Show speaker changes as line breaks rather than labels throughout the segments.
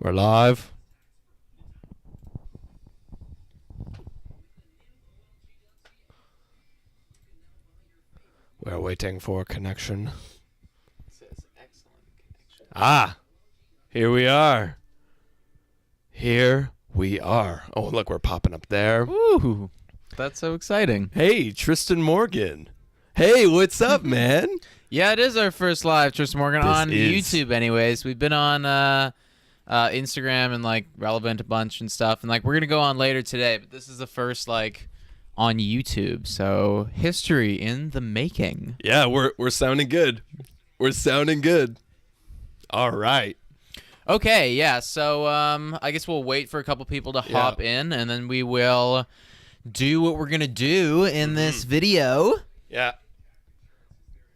We're live. We're waiting for connection.
It says excellent connection.
Ah, here we are. Here we are. Oh, look, we're popping up there.
Ooh, that's so exciting.
Hey, Tristan Morgan. Hey, what's up, man?
Yeah, it is our first live, Tristan Morgan,
This
on
is.
YouTube anyways. We've been on Instagram and, like, Relevant a bunch and stuff. And, like, we're going to go on later today. But this is the first, like, on YouTube. So, history in the making.
Yeah, we're sounding good. We're sounding good. All right.
Okay, yeah. So, I guess we'll wait for a couple people to hop in. And then we will do what we're going to do in this video.
Yeah.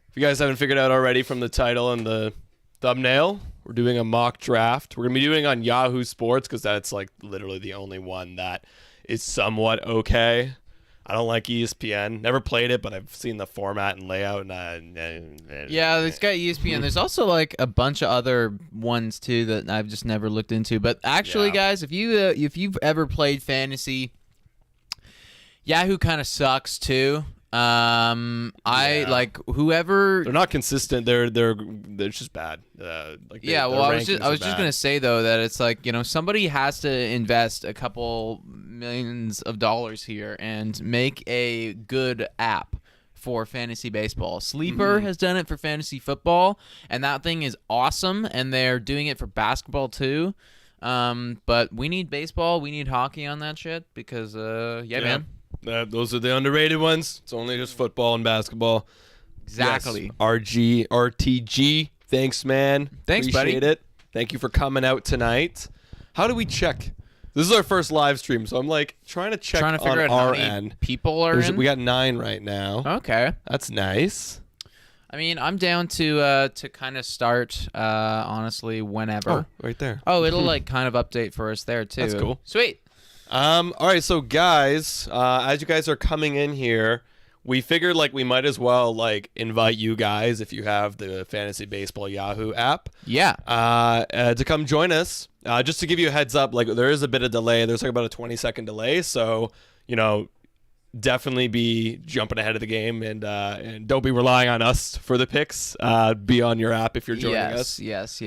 If you guys haven't figured out already from the title and the thumbnail, we're doing a mock draft. We're going to be doing it on Yahoo Sports because that's like literally the only one that is somewhat okay. I don't like ESPN. Never played it, but I've seen the format and layout.
Yeah, it's got ESPN. There's also like a bunch of other ones too that I've just never looked into. But actually, guys, if you've ever played fantasy, Yahoo kind of sucks too. I like whoever.
They're not consistent. They're just bad.
I was just gonna say though that it's like, you know, somebody has to invest a couple millions of dollars here and make a good app for fantasy baseball. Sleeper has done it for fantasy football, and that thing is awesome. And they're doing it for basketball too. But we need baseball. We need hockey on that shit because man.
Those are the underrated ones. It's only just football and basketball.
Exactly.
Yes. RTG. Thanks, man.
Thanks,
Appreciate
buddy.
it. Thank you for coming out tonight. How do we check? This is our first live stream, so I'm like trying to check
Trying to figure
on
out how
our
many
end.
people are in.
We got 9 right now.
Okay.
That's nice.
I mean, I'm down to kind of start honestly whenever.
Oh, right there.
Oh, it'll like kind of update for us there too.
That's cool.
Sweet.
All right, so guys, as you guys are coming in here, we figured like we might as well like invite you guys if you have the Fantasy Baseball Yahoo app.
Yeah.
To come join us. Just to give you a heads up, like there is a bit of delay. There's like about a 20-second delay, so definitely be jumping ahead of the game and don't be relying on us for the picks. Be on your app if you're joining us.
Yes.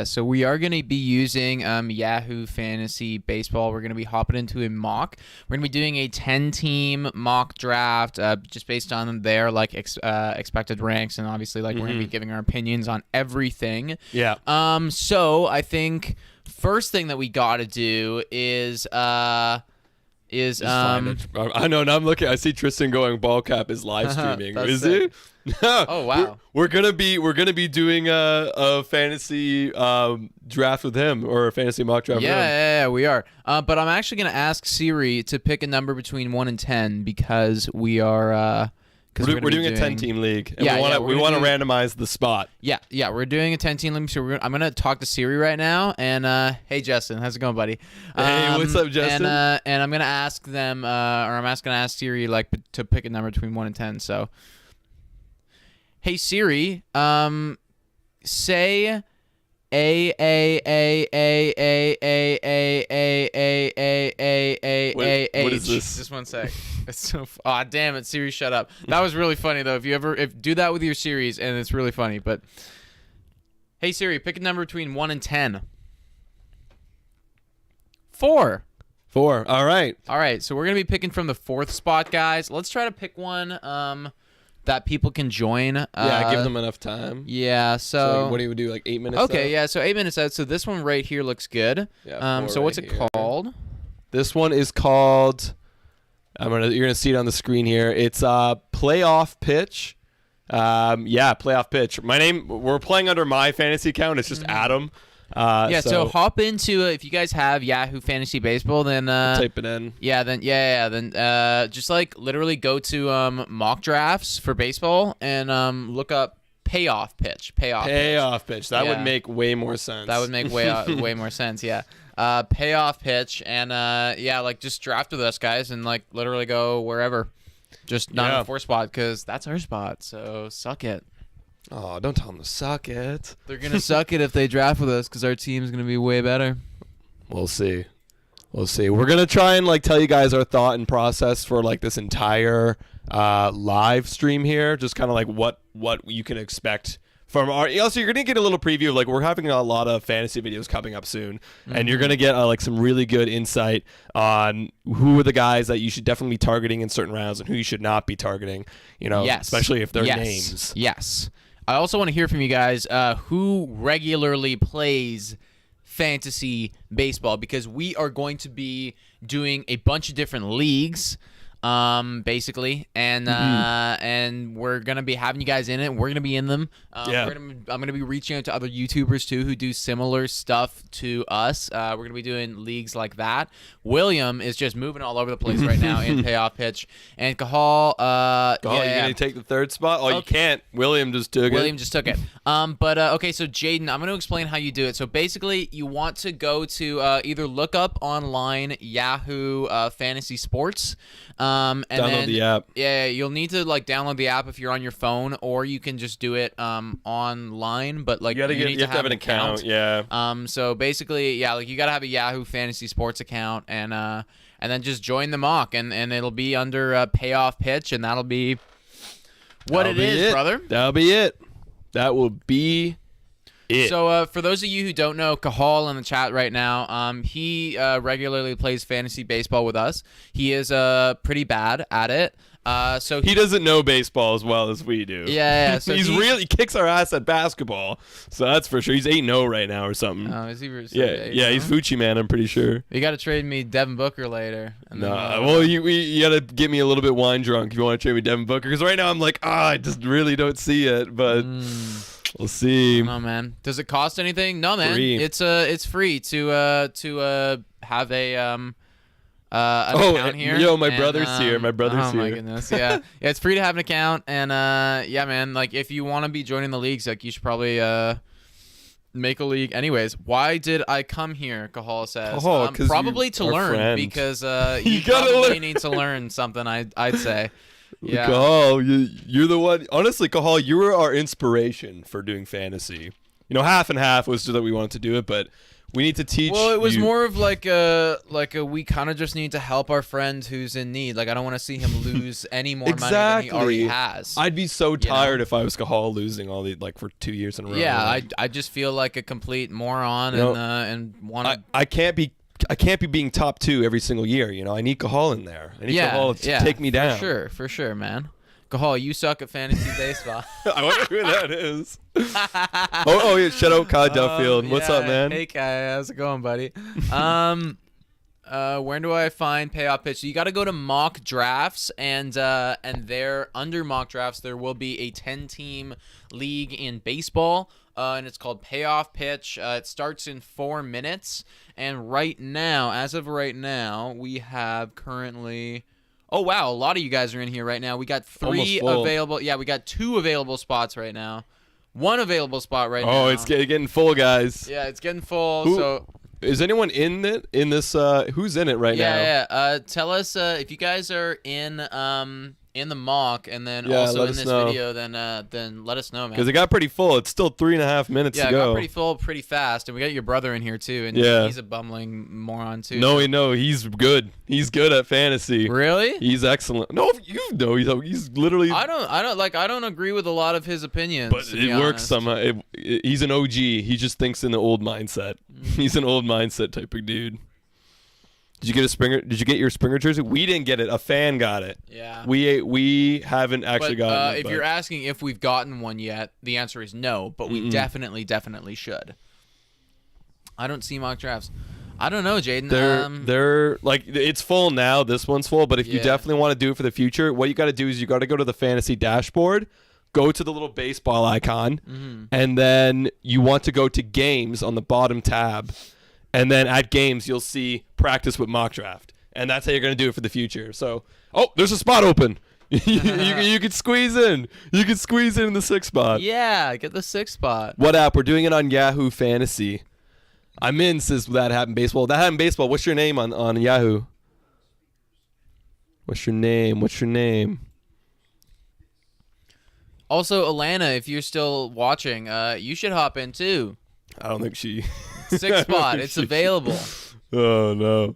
So we are going to be using Yahoo Fantasy Baseball. We're going to be hopping into a mock. We're going to be doing a 10-team mock draft just based on their like expected ranks, and obviously like we're going to be giving our opinions on everything.
Yeah.
So I think first thing that we got to do is
I know. Now I'm looking. I see Tristan going. Ball cap is live streaming.
That's
Is
sick.
he?
Oh wow.
We're gonna be doing a fantasy draft with him, or a fantasy mock draft.
Yeah, we are. But I'm actually gonna ask Siri to pick a number between 1 and 10 because we are.
We're doing a 10-team league. And
Yeah,
we want to randomize the spot.
Yeah, we're doing a 10-team league. So I'm gonna talk to Siri right now. And hey, Justin, how's it going, buddy?
Hey, what's up, Justin?
And I'm gonna ask them, or I'm gonna ask Siri like to pick a number between 1 and 10. So, hey Siri, say
What is this?
Just one sec. It's so damn it, Siri, shut up. That was really funny though. If do that with your series, and it's really funny. But hey Siri, pick a number between 1 and 10. 4.
4. All right.
So we're gonna be picking from the 4th spot, guys. Let's try to pick one that people can join.
Give them enough time.
Yeah. So
what do you do? Like 8 minutes?
Okay.
out?
Yeah. So 8 minutes out. So this one right here looks good.
Yeah.
So what's
right
it
here.
called?
This one is called. You're gonna see it on the screen here. It's playoff pitch. Playoff pitch. We're playing under my fantasy account. It's just Adam.
So hop into if you guys have Yahoo Fantasy Baseball, then
type it in.
Then just like literally go to mock drafts for baseball and look up payoff pitch.
Payoff pitch. That would
Yeah.
make way more sense.
That would make way more sense. Yeah. Payoff pitch and like just draft with us, guys, and like literally go wherever. Just not in the 4th spot because that's our spot. So suck it.
Oh, don't tell them to suck it.
They're gonna suck it if they draft with us because our team's gonna be way better.
We'll see. We're gonna try and like tell you guys our thought and process for like this entire live stream here, just kind of like what you can expect from our. Also, you're gonna get a little preview of like we're having a lot of fantasy videos coming up soon, and you're gonna get like some really good insight on who are the guys that you should definitely be targeting in certain rounds and who you should not be targeting. Especially if they're names.
Yes. I also want to hear from you guys who regularly plays fantasy baseball, because we are going to be doing a bunch of different leagues, basically, and we're gonna be having you guys in it. We're gonna be in them. I'm gonna be reaching out to other YouTubers too who do similar stuff to us. We're gonna be doing leagues like that. William is just moving all over the place right now in payoff pitch, and Cahal.
You gonna take the third spot? Oh, you can't. William just took it. Okay, so Jaden, I'm gonna explain how you do it. So basically, you want to go to either look up online Yahoo Fantasy Sports. And download the app.
Yeah, you'll need to like download the app if you're on your phone, or you can just do it online. But like
you have to have an account. Yeah.
So basically, like you gotta have a Yahoo Fantasy Sports account, and then just join the mock, and it'll be under payoff pitch, and that'll be what it is, brother.
That'll be it. That will be it.
So for those of you who don't know, Cahal in the chat right now, he regularly plays fantasy baseball with us. He is pretty bad at it. So
he doesn't know baseball as well as we do.
Yeah. So
he kicks our ass at basketball. So that's for sure. He's 8-0 right now or something.
Oh, is he?
Yeah. He's Fucci man. I'm pretty sure.
You got to trade me Devin Booker later.
Well, you got to get me a little bit wine drunk if you want to trade me Devin Booker, because right now I'm like, I just really don't see it, but. We'll see.
No, man. Does it cost anything? No, man.
Free.
It's free to have a an account here.
Yo, my brother's here. My brother's here.
Oh my goodness. Yeah. It's free to have an account, and man. Like if you want to be joining the leagues, like you should probably make a league. Anyways, why did I come here? Cahal says. Probably to learn, friend. Because you probably need to learn something. I'd say. Yeah.
Cahal, you're the one. Honestly, Cahal, you were our inspiration for doing fantasy. Half and half was so that we wanted to do it, but we need to teach.
Well, it was more of like a we kind of just need to help our friend who's in need. Like I don't want to see him lose any more money than he already has.
I'd be so tired if I was Cahal losing all the for 2 years in a row.
Yeah, I just feel like a complete moron and want to.
I can't be being top 2 every single year. I need Cahal in there. I need Cahal to take me down.
For sure, man. Cahal, you suck at fantasy baseball.
I wonder who that is. Yeah, shout out Kai Duffield. What's up, man?
Hey, Kai. How's it going, buddy? Where do I find payoff pitch? So you got to go to mock drafts, and there under mock drafts there will be a 10-team league in baseball. And it's called Payoff Pitch. It starts in 4 minutes. And as of right now, we have currently... Oh, wow. A lot of you guys are in here right now. We got 3 available. Yeah, we got 2 available spots right now. 1 available spot right now.
Oh, it's getting full, guys.
Yeah, it's getting full.
Is anyone in it? In this? Who's in it right now?
Yeah. Tell us if you guys are in the mock, and then also in this video, then let us know, man.
Because it got pretty full. It's still 3.5 minutes to go.
Yeah, it got pretty full pretty fast, and we got your brother in here too, and he's a bumbling moron too.
No, he's good. He's good at fantasy.
Really?
He's excellent. No, he's literally.
I don't agree with a lot of his opinions.
But it works somehow. He's an OG. He just thinks in the old mindset. He's an old mindset type of dude. Did you get a Springer? Did you get your Springer jersey? We didn't get it. A fan got it.
Yeah.
We haven't actually gotten it.
If you're asking if we've gotten one yet, the answer is no. But we definitely should. I don't see mock drafts. I don't know, Jaden.
They're like it's full now. This one's full. But if you definitely want to do it for the future, what you got to do is you got to go to the fantasy dashboard, go to the little baseball icon, and then you want to go to games on the bottom tab. And then at games, you'll see practice with mock draft. And that's how you're going to do it for the future. So, there's a spot open. you could squeeze in. You could squeeze in the 6th spot.
Yeah, get the 6th spot.
What app? We're doing it on Yahoo Fantasy. I'm in, says That Happened Baseball. That Happened Baseball. What's your name on Yahoo? What's your name?
Also, Alana, if you're still watching, you should hop in too.
I don't think she...
6th spot. It's available.
Oh no.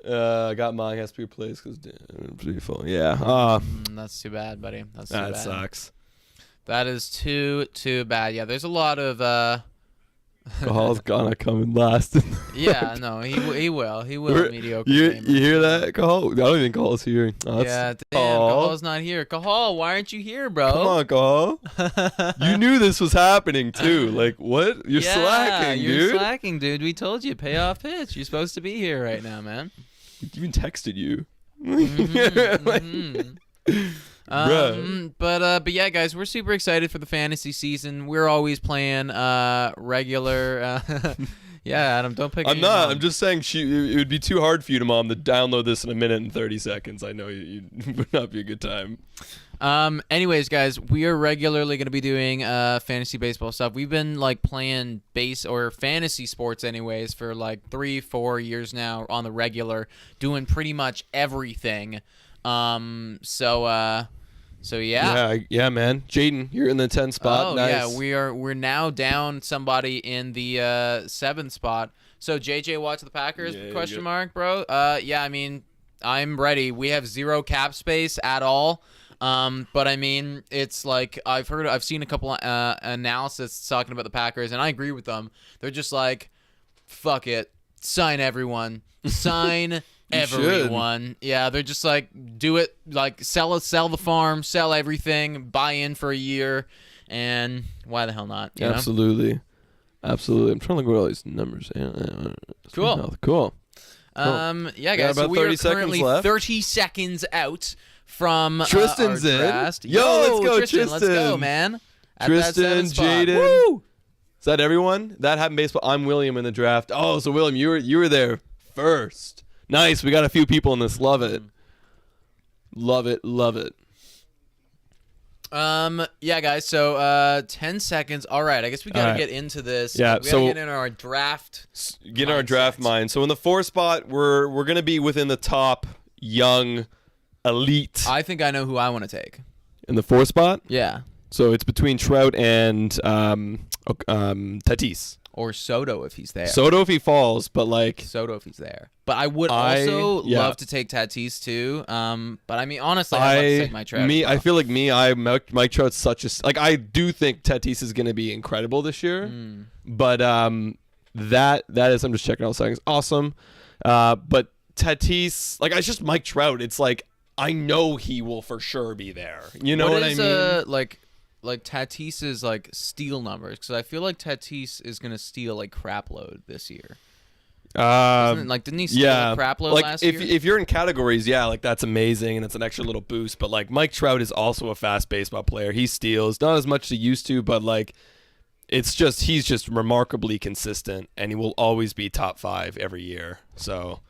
I got mine has to be replaced because pretty full. Yeah.
That's too bad, buddy. That's too
That
bad.
sucks.
That is too bad. Yeah, there's a lot of
Cahal's gonna come in last.
Yeah, no, he will. He will. Mediocre.
You hear that, Cahal? I don't even Cahal's here. Oh,
yeah, damn. Cahal's not here. Cahal, why aren't you here, bro?
Come on, Cahal. You knew this was happening too. Like what? You're slacking, dude.
You're slacking, dude. We told you, payoff pitch. You're supposed to be here right now, man.
We even texted you.
But yeah, guys, we're super excited for the fantasy season. We're always playing regular. Yeah, Adam, don't pick.
I'm not. I'm just saying it would be too hard for you, Mom, to download this in a minute and 30 seconds. I know you would not be a good time.
Anyways, guys, we are regularly going to be doing fantasy baseball stuff. We've been like playing base or fantasy sports anyways for like 3-4 years now on the regular, doing pretty much everything. So
yeah, man. Jaden, you're in the 10 spot.
Oh
nice.
yeah, we're now down somebody in the 7th spot. So JJ Watt to the Packers? Question mark, bro. Yeah, I mean, I'm ready. We have 0 cap space at all. But I mean, it's like I've seen a couple analysis talking about the Packers, and I agree with them. They're just like, fuck it, sign everyone, sign everyone. Yeah, they're just like, do it, like sell the farm, sell everything, buy in for a year, and why the hell not? You
Absolutely. I'm trying to look at all these numbers. Cool.
Yeah, guys. So we are currently 30 seconds out from
Tristan's
our
in.
draft.
Yo, let's go,
Tristan. Let's go, man. At
Tristan, Jaden.
Woo!
Is that everyone? That happened baseball. I'm William in the draft. Oh, so William, you were there first. Nice. We got a few people in this. Love it. Love it.
Yeah, guys. So 10 seconds. All right. I guess we gotta get into this.
Yeah.
We gotta get in our draft.
Get our draft mind. So in the 4 spot, we're gonna be within the top young elite.
I think I know who I want to take.
In the 4 spot?
Yeah.
So it's between Trout and Tatis.
Or Soto if he's there.
Soto if he falls, but like
Soto if he's there. But I would also love to take Tatis too. But I mean, honestly, I'd love to take Mike Trout.
I feel like Mike Trout's such a like. I do think Tatis is going to be incredible this year. But that is, I'm just checking out settings. Awesome. But Tatis, like, it's just Mike Trout. It's like I know he will for sure be there. You know what I mean?
Like Tatis's like steal numbers, because I feel like Tatis is gonna steal like crap load this year. Didn't he steal a crap load last year?
If you're in categories, like that's amazing and it's an extra little boost. But like Mike Trout is also a fast baseball player. He steals, not as much as he used to, but like he's just remarkably consistent, and he will always be top 5 every year. So.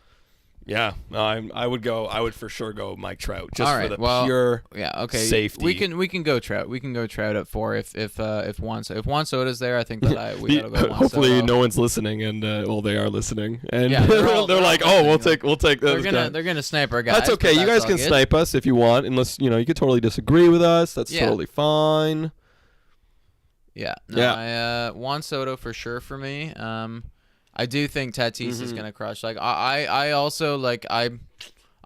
Yeah, I would for sure go Mike Trout just for the pure safety.
We can go Trout. We can go Trout at 4 if Juan Soto's there. I think that we gotta go Juan
hopefully
Soto.
No one's listening, and they are listening, and
they're
like, we'll take this guy.
They're gonna snipe our guys.
That's okay. You guys can snipe us if you want, unless you could totally disagree with us. That's totally fine.
Yeah. Juan Soto for sure for me. I do think Tatis is gonna crush. Like I also like I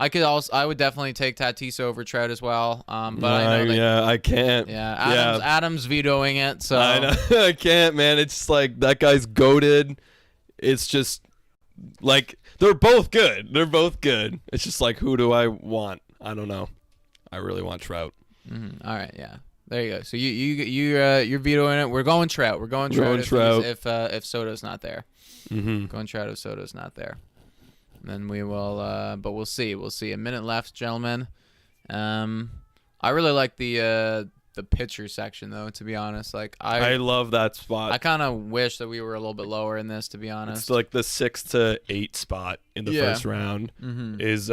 would definitely take Tatis over Trout as well. But I know
I can't.
Yeah, Adam's vetoing it. So
I know. I can't, man. It's just like that guy's goated. It's just like they're both good. It's just like, who do I want? I don't know. I really want Trout.
All right, yeah. There you go. So you're vetoing it. We're going Trout. We're going Trout if Soto's not there. Going Trout if Soto's not there. And then we will, but we'll see. We'll see. A minute left, gentlemen. I really like the pitcher section, though, to be honest. Like
I love that spot.
I kind of wish that we were a little bit lower in this, to be honest.
It's like the 6 to 8 spot in the first round is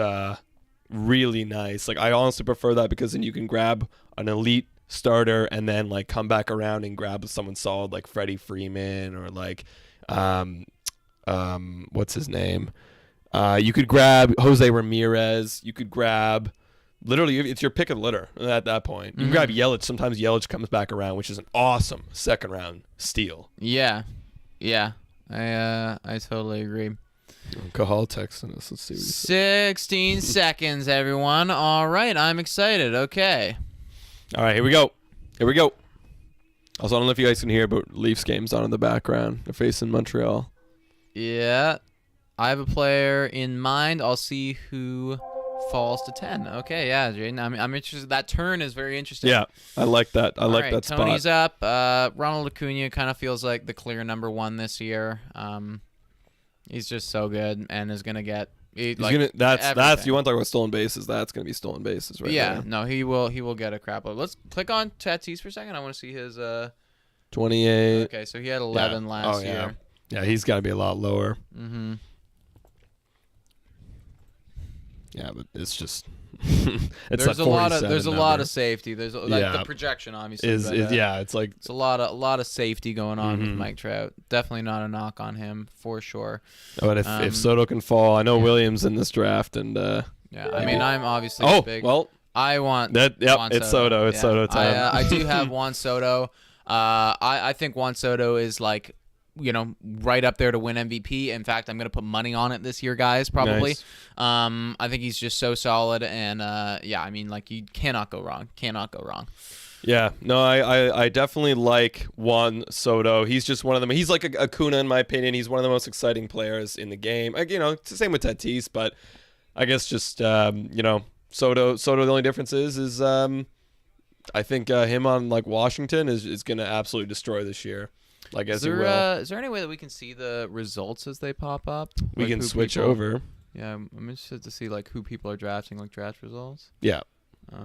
really nice. Like I honestly prefer that, because then you can grab an elite starter and then like come back around and grab someone solid like Freddie Freeman or like what's his name? You could grab Jose Ramirez. You could grab, literally, it's your pick of the litter at that point. You can grab Yelich. Sometimes Yelich comes back around, which is an awesome second round steal.
Yeah. I totally agree.
Cahal texting us. Let's see what he
16 seconds, everyone. All right, I'm excited. Okay.
All right, here we go. Also, I don't know if you guys can hear, but Leafs game's on in the background. They're facing Montreal.
Yeah. I have a player in mind. I'll see who falls to 10. Okay, yeah, Jaden. I'm interested. That turn is very interesting.
Yeah, I like that. I like that spot.
Tony's up. Ronald Acuna kind of feels like the clear number 1 this year. He's just so good and is gonna get. That's you want to talk about stolen bases. That's gonna be stolen bases right there. No, he will get a crap load. Let's click on Tatis for a second. I want to see his
28.
Okay, so he had 11 last year.
Yeah, he's got to be a lot lower.
Mm-hmm.
Yeah, but it's just
there's a lot of safety. There's the projection obviously
it's like
it's a lot of safety going on with Mike Trout. Definitely not a knock on him for sure.
Oh, and if Soto can fall, I know Williams in this draft and
I mean I'm obviously big.
Well,
I want
that. Yep,
Juan
it's Soto. It's Soto time.
I do have Juan Soto. I think Juan Soto is like, right up there to win MVP. In fact, I'm going to put money on it this year, guys, probably.
Nice.
I think he's just so solid. And, I mean, like, you cannot go wrong.
Yeah. No, I definitely like Juan Soto. He's just one of them. He's like a Acuna, in my opinion. He's one of the most exciting players in the game. It's the same with Tatis, but I guess just, Soto, the only difference is I think him on, like, Washington is going to absolutely destroy this year. Like, as he will.
Is there any way that we can see the results as they pop up?
We can switch over.
Yeah, I'm interested to see like who people are drafting, like draft results.
Yeah.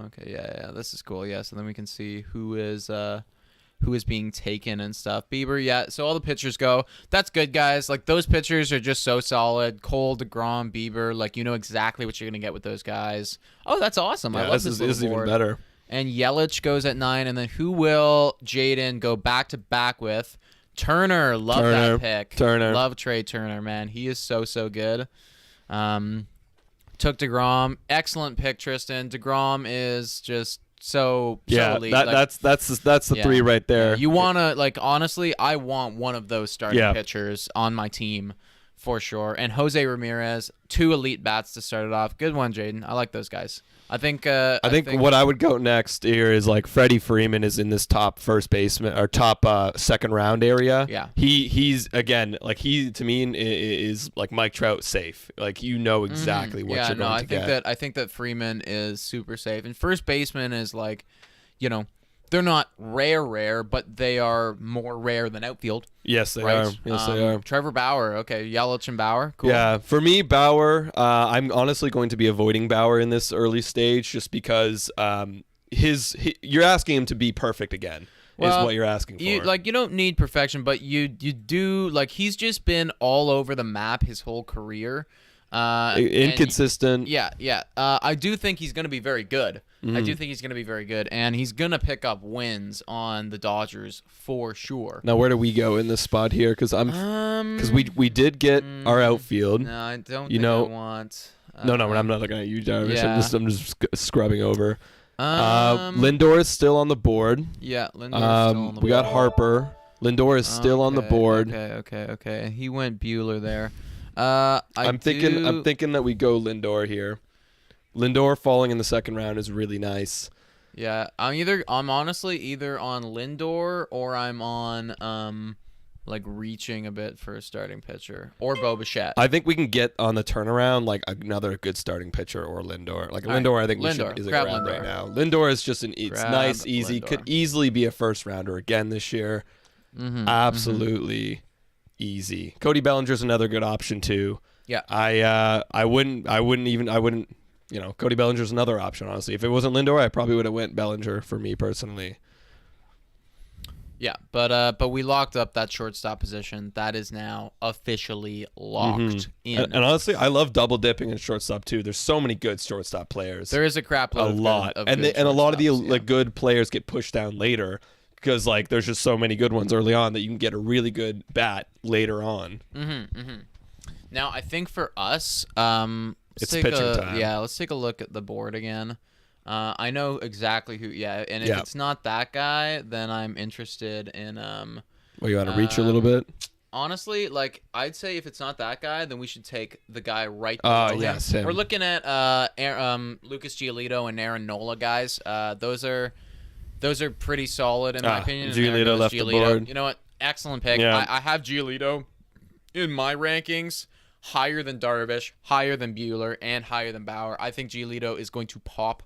Okay. Yeah. This is cool. Yeah. So then we can see who is being taken and stuff. Bieber. Yeah. So all the pitchers go. That's good, guys. Like those pitchers are just so solid. Cole, DeGrom, Bieber. Like you know exactly what you're gonna get with those guys. Oh, that's awesome.
Yeah,
I love
this is even better.
And Yelich goes at 9, and then who will Jaden go back to back with? Turner. Love that pick. Love Trey Turner, man. He is so good. Took DeGrom. Excellent pick, Tristan. DeGrom is just so elite.
That's the 3 right there.
Yeah. You wanna honestly, I want one of those starting pitchers on my team for sure. And Jose Ramirez, 2 elite bats to start it off. Good one, Jaden. I like those guys. I think what I would go next here is like Freddie Freeman is in this top first baseman or top second round area. Yeah.
He's again like he to me is like Mike Trout safe. Like exactly what you're going to get.
I think that Freeman is super safe. And first baseman is like, they're not rare, but they are more rare than outfield.
Yes, they are. Yes, they are.
Trevor Bauer. Okay, Yelich and Bauer. Cool.
Yeah, for me, Bauer, I'm honestly going to be avoiding Bauer in this early stage just because you're asking him to be perfect again. Is what you're asking for.
You don't need perfection, but you do. Like, he's just been all over the map his whole career.
Inconsistent.
I do think he's going to be very good.
Mm-hmm.
I do think he's going to be very good, and he's going to pick up wins on the Dodgers for sure.
Now, where do we go in this spot here? Because we did get our outfield.
No, I don't. I want.
No, I'm not looking at you, Jarvis. Yeah. I'm just scrubbing over. Lindor is still on the board.
Yeah, Lindor is still on the board.
We got Harper. Lindor is still on the board.
Okay. He went Bueller there.
I'm thinking that we go Lindor here. Lindor falling in the second round is really nice.
Yeah, I'm honestly either on Lindor or I'm on reaching a bit for a starting pitcher or Bo Bichette.
I think we can get on the turnaround like another good starting pitcher or Lindor. Like Lindor, I think is a grab Lindor right now. Lindor is just it's nice, easy. Lindor. Could easily be a first rounder again this year. Mm-hmm, absolutely easy. Cody Bellinger's another good option too.
Yeah.
I wouldn't. Cody Bellinger's another option, honestly. If it wasn't Lindor, I probably would have went Bellinger for me personally.
Yeah, but we locked up that shortstop position. That is now officially locked in.
And honestly, I love double dipping in shortstop too. There's so many good shortstop players.
There is a crap load.
A lot, and a lot of the good players get pushed down later because there's just so many good ones early on that you can get a really good bat later on.
Now I think for us,
it's pitching time.
Yeah, let's take a look at the board again. I know exactly who. Yeah, and if it's not that guy, then I'm interested in.
You want to reach a little bit?
honestly, like I'd say if it's not that guy, then we should take the guy right below him.
Yes, him.
We're looking at Lucas Giolito and Aaron Nola guys. Those are pretty solid in my opinion.
Giolito left the board.
You know what? Excellent pick.
Yeah.
I have Giolito in my rankings higher than Darvish, higher than Buehler, and higher than Bauer. I think Giolito is going to pop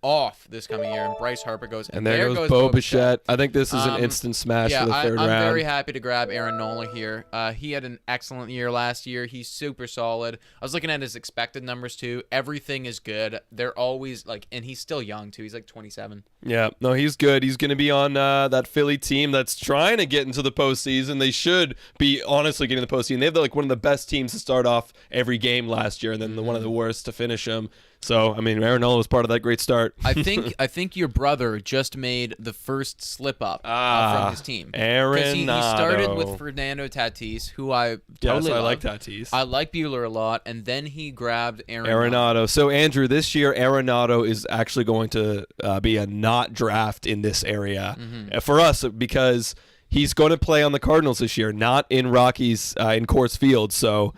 off this coming year, and Bryce Harper goes.
And there goes Bo Bichette. I think this is an instant smash for the third round.
I'm very happy to grab Aaron Nola here. He had an excellent year last year. He's super solid. I was looking at his expected numbers too. Everything is good. They're always like, and he's still young too. He's like 27.
Yeah, no, he's good. He's going to be on that Philly team that's trying to get into the postseason. They should be honestly getting the postseason. They have like one of the best teams to start off every game last year, and then one of the worst to finish them. So, I mean, Aaron Nola was part of that great start.
I think your brother just made the first slip up from his team.
Aaron
he started with Fernando Tatis, who I totally love.
I like Tatis.
I like Buehler a lot, and then he grabbed
Arenado. So, Andrew, this year, Arenado is actually going to be a not draft in this area for us because he's going to play on the Cardinals this year, not in Rockies in Coors Field. So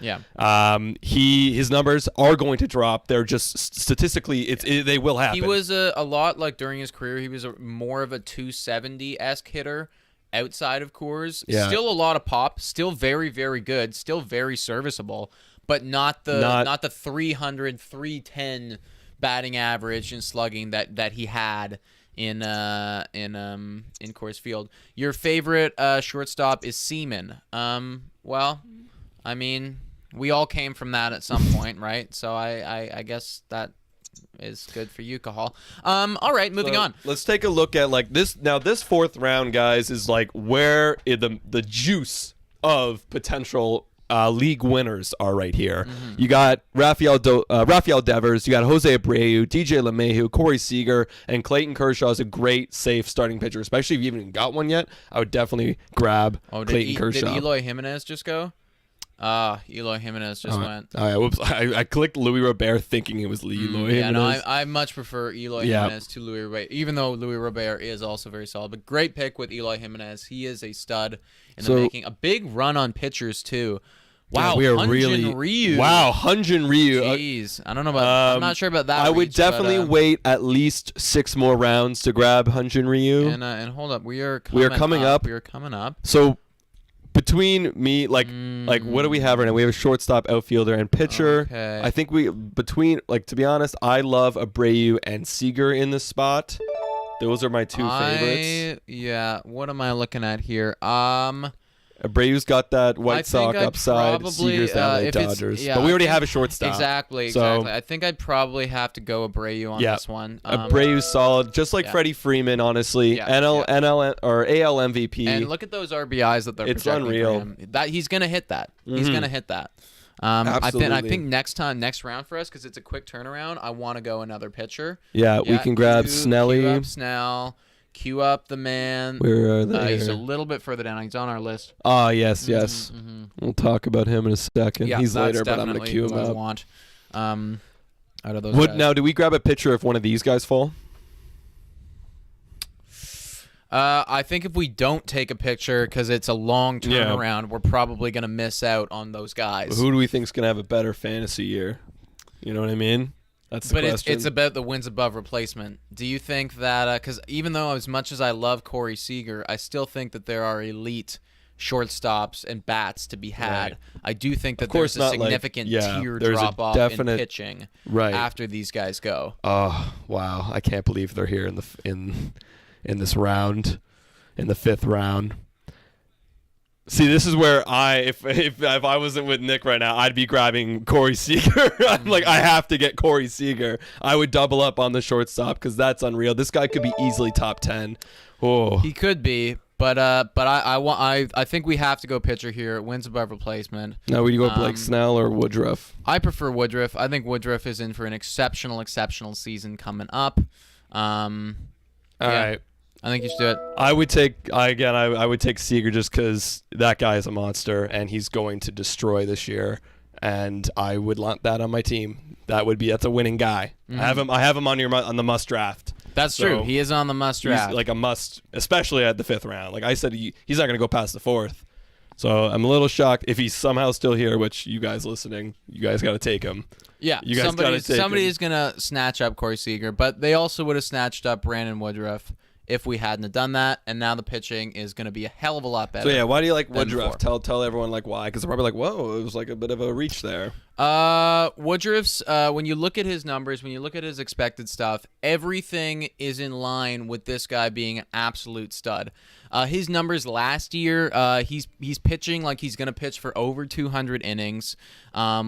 his numbers are going to drop. They're just statistically, they will happen.
He was a lot like during his career. He was more of a 270-esque hitter outside of Coors.
Yeah.
Still a lot of pop. Still very, very good. Still very serviceable, but not the 300, 310 batting average and slugging that he had in Coors Field. Your favorite shortstop is Seaman. Well, I mean, we all came from that at some point, right? So I guess that is good for you, Cahal. All right, moving on.
Let's take a look at like this. Now, this fourth round, guys, is like where the juice of potential league winners are right here. You got Rafael Devers, you got Jose Abreu, DJ LeMahieu, Corey Seager, and Clayton Kershaw is a great, safe starting pitcher. Especially if you haven't got one yet, I would definitely grab Clayton Kershaw.
Did Eloy Jimenez just go? Eloy Jimenez just went.
Oh, yeah, whoops. I clicked Louis Robert thinking it was Eloy Jimenez.
Yeah, no, I much prefer Eloy Jimenez to Louis Robert, even though Louis Robert is also very solid. But great pick with Eloy Jimenez. He is a stud in the making. A big run on pitchers, too. Wow,
we are
Hyun-Jin Ryu.
Wow, Hyun-Jin Ryu.
Jeez, I don't know about. I'm not sure about that.
I would definitely wait at least 6 more rounds to grab Hyun-Jin Ryu.
And hold up, we are
coming up.
We are coming up.
So between me, like what do we have right now? We have a shortstop, outfielder, and pitcher.
Okay.
I think to be honest, I love Abreu and Seager in this spot. Those are my two favorites.
Yeah. What am I looking at here?
Abreu's got that White Sox upside. Seager's the LA Dodgers. But we already have a shortstop.
Exactly. I think I'd probably have to go Abreu on this one.
Abreu's solid, just like Freddie Freeman, honestly. NL or AL MVP.
And look at those RBIs that they're projecting
unreal.
for him. He's gonna hit that. He's gonna hit that.
Absolutely.
I think next round for us, because it's a quick turnaround, I want to go another pitcher.
Yeah, we can grab Snelly.
Queue up Snell. Queue up the man.
Where are they?
He's a little bit further down. He's on our list.
Oh, yes. We'll talk about him in a second.
Yeah,
he's later, but I'm going to queue him up.
Want. Out of those guys.
Now, do we grab a pitcher if one of these guys fall?
I think if we don't take a picture because it's a long turnaround, we're probably going to miss out on those guys.
Who do we think is going to have a better fantasy year? You know what I mean? That's the question.
It's about the wins above replacement. Do you think that because even though as much as I love Corey Seager, I still think that there are elite shortstops and bats to be had. Right. I do think that there's a significant tier drop off in pitching after these guys go.
Oh wow! I can't believe they're here in this round, in the 5th round. See, this is where if I wasn't with Nick right now, I'd be grabbing Corey Seager. I'm like, I have to get Corey Seager. I would double up on the shortstop because that's unreal. This guy could be easily top 10. Oh,
he could be, but I think we have to go pitcher here. Wins above replacement.
Now, would you go Blake Snell or Woodruff?
I prefer Woodruff. I think Woodruff is in for an exceptional season coming up. All
right.
I think you should do it.
I would take Seager just because that guy is a monster and he's going to destroy this year, and I would want that on my team. That's a winning guy. I have him on the must draft.
That's true. He is on the must draft.
He's like a must, especially at the 5th round. Like I said, he's not going to go past the 4th. So I'm a little shocked if he's somehow still here, which you guys listening, you guys got to take him.
Yeah,
you guys got to take him.
Somebody is going to snatch up Corey Seager, but they also would have snatched up Brandon Woodruff if we hadn't have done that, and now the pitching is going to be a hell of a lot better.
So, yeah, why do you like Woodruff? Tell everyone, like, why, because they're probably like, whoa, it was like a bit of a reach there.
Woodruff's, when you look at his numbers, when you look at his expected stuff, everything is in line with this guy being an absolute stud. His numbers last year, he's pitching like he's going to pitch for over 200 innings,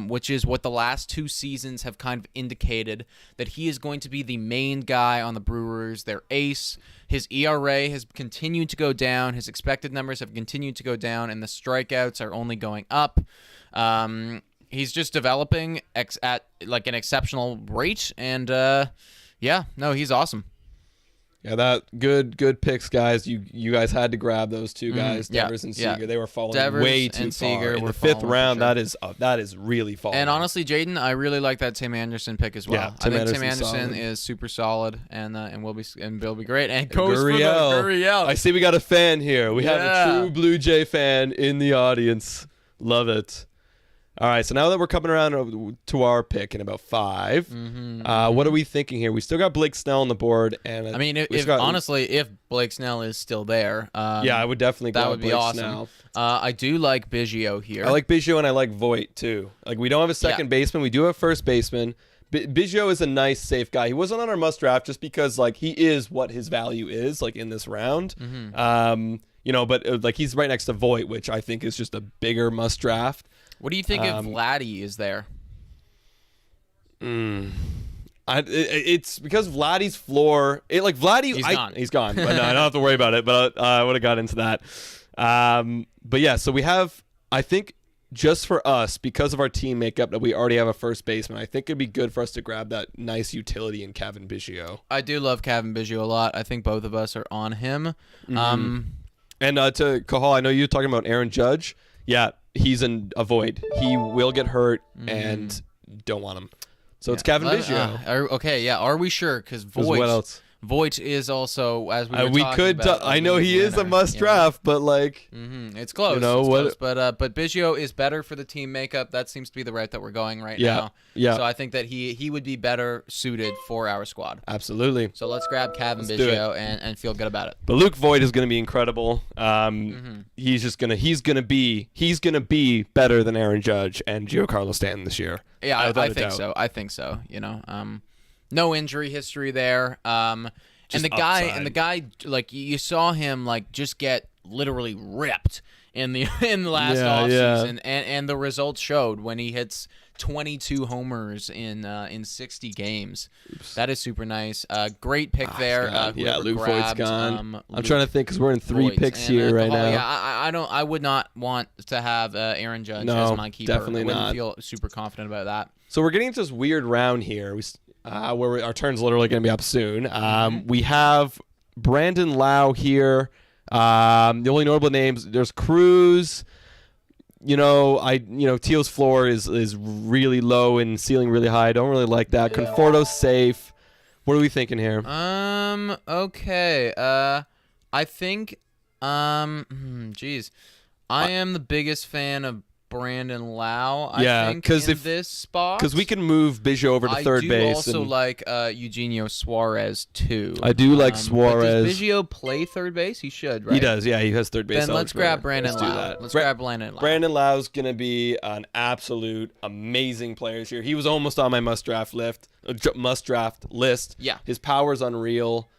which is what the last 2 seasons have kind of indicated, that he is going to be the main guy on the Brewers, their ace. His ERA has continued to go down. His expected numbers have continued to go down, and the strikeouts are only going up. He's just developing at like an exceptional rate, and he's awesome.
Yeah, that good picks, guys. You guys had to grab those 2 guys, Devers and Seager. They were falling way too far. In the 5th round, sure. that is really falling.
And honestly, Jaden, I really like that Tim Anderson pick as well. I think Tim Anderson is super solid, and Bill be great. And goes for the Gurriel.
I see we got a fan here. We have a true Blue Jay fan in the audience. Love it. All right, so now that we're coming around to our pick in about 5, what are we thinking here? We still got Blake Snell on the board, and
I mean, if Blake Snell is still there,
I would definitely go with Blake
awesome.
Snell.
I do like Biggio here.
I like Biggio, and I like Voit too. Like, we don't have a second baseman, we do have first baseman. Biggio is a nice, safe guy. He wasn't on our must draft just because like he is what his value is like in this round. But like he's right next to Voit, which I think is just a bigger must draft.
What do you think if Vladdy is there?
It's because Vladdy's floor. He's gone. But no, I don't have to worry about it. But I would have got into that. But yeah, so we have. I think just for us, because of our team makeup, that we already have a first baseman. I think it'd be good for us to grab that nice utility in Kevin Biggio.
I do love Kevin Biggio a lot. I think both of us are on him.
And to Cahal, I know you're talking about Aaron Judge. Yeah. He's a void. He will get hurt, and don't want him. So it's Kevin Biggio.
Are we sure? Because
what else?
Voit is also, as we were talking about.
I know he is a must draft, but like
it's close. Close, but Biggio is better for the team makeup. That seems to be the route that we're going right now. Yeah. So I think that he would be better suited for our squad.
Absolutely.
So let's grab Kevin Biggio and feel good about it.
But Luke Voit is going to be incredible. He's gonna be better than Aaron Judge and Giancarlo Stanton this year.
Yeah, I think so. No injury history there. And the guy, like you saw him like just get literally ripped in the last offseason, and the results showed when he hits 22 homers in 60 games. Oops. That is super nice. Great pick there.
Luke Voigt's gone. I'm trying to think because we're in 3 picks here right now.
Yeah, I would not want to have Aaron Judge as my keeper.
Definitely not.
I wouldn't feel super confident about that.
So we're getting into this weird round here. Where our turn's literally going to be up soon. We have Brandon Lau here. The only notable names, there's Cruz. Teal's floor is really low and ceiling really high. I don't really like that. Yeah. Conforto's safe. What are we thinking here?
Okay. I think I am the biggest fan of Brandon Lau, I think, in this spot.
Because we can move Biggio over to third base.
I do also like Eugenio Suarez, too.
I do like Suarez.
Does Biggio play third base? He should, right?
He does, yeah. He has third base.
Then let's grab Brandon Lau. Let's grab Brandon Lau.
Brandon Lau's going to be an absolute amazing player this year. He was almost on my must-draft list.
Yeah.
His power's unreal.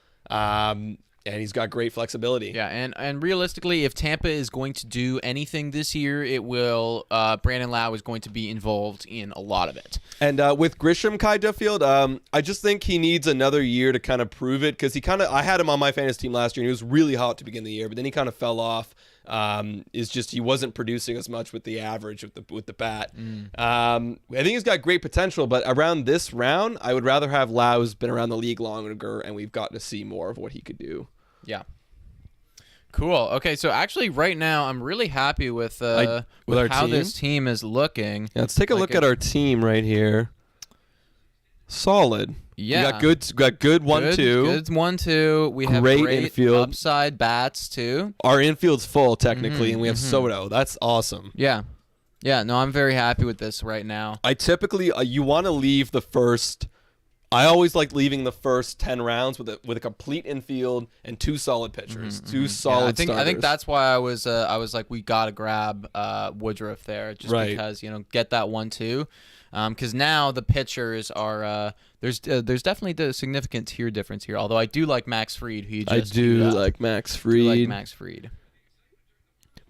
And he's got great flexibility.
Yeah, and realistically, if Tampa is going to do anything this year, it will. Brandon Lau is going to be involved in a lot of it.
And with Grisham, Kai Duffield, I just think he needs another year to kind of prove it because I had him on my fantasy team last year, and he was really hot to begin the year, but then he kind of fell off. He wasn't producing as much with the average with the bat. I think he's got great potential, but around this round, I would rather have Lau, who's been around the league longer, and we've got to see more of what he could do.
Yeah. Cool. Okay, so actually right now I'm really happy with how this team is looking.
Yeah, let's take a look at our team right here. solid.
Yeah.
We got good 1-2.
Good 1-2. We have great
infield.
Upside bats too.
Our infield's full technically, and we have Soto. That's awesome.
Yeah. Yeah, no, I'm very happy with this right now.
I typically you want to leave the first. I always like leaving the first 10 rounds with a complete infield and 2 solid pitchers, 2 solid starters.
I think that's why I was like, we gotta grab Woodruff there, just because get that 1-2, because now the pitchers are there's definitely the significant tier difference here. Although I do like Max Fried, who you just
like Max Fried.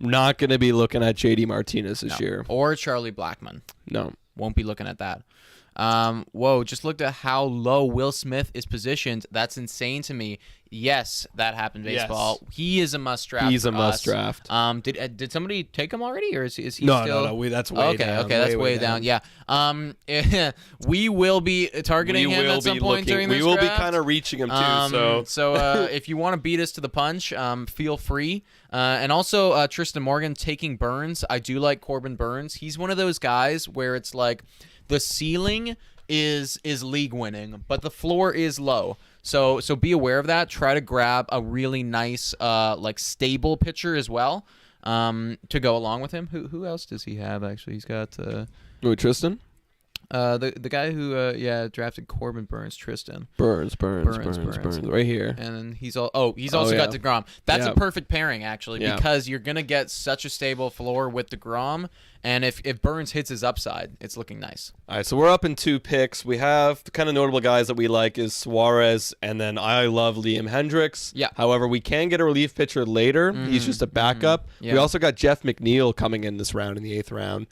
Not gonna be looking at JD Martinez this year
or Charlie Blackmon.
No,
won't be looking at that. Whoa, just looked at how low Will Smith is positioned. That's insane to me. Yes, that happened in baseball. Yes. He is a must draft.
He's a must draft.
Did somebody take him already, or is he still?
No. That's way down.
Okay, that's way down. Yeah. We will be targeting him at some point during this draft.
We will be kind of reaching him too.
So if you want to beat us to the punch, feel free. And also Tristan Morgan taking Burns. I do like Corbin Burns. He's one of those guys where it's like the ceiling is league winning, but the floor is low. So be aware of that. Try to grab a really nice stable pitcher as well to go along with him. Who else does he have actually? He's got
Tristan?
The guy who drafted Corbin Burns, Tristan.
Burns right here.
And then he's also got DeGrom. That's a perfect pairing actually because you're gonna get such a stable floor with DeGrom, and if Burns hits his upside, it's looking nice.
All right, so we're up in 2 picks. We have the kind of notable guys that we like is Suarez, and then I love Liam Hendricks.
Yeah.
However, we can get a relief pitcher later. He's just a backup. Yeah. We also got Jeff McNeil coming in this round in the 8th round.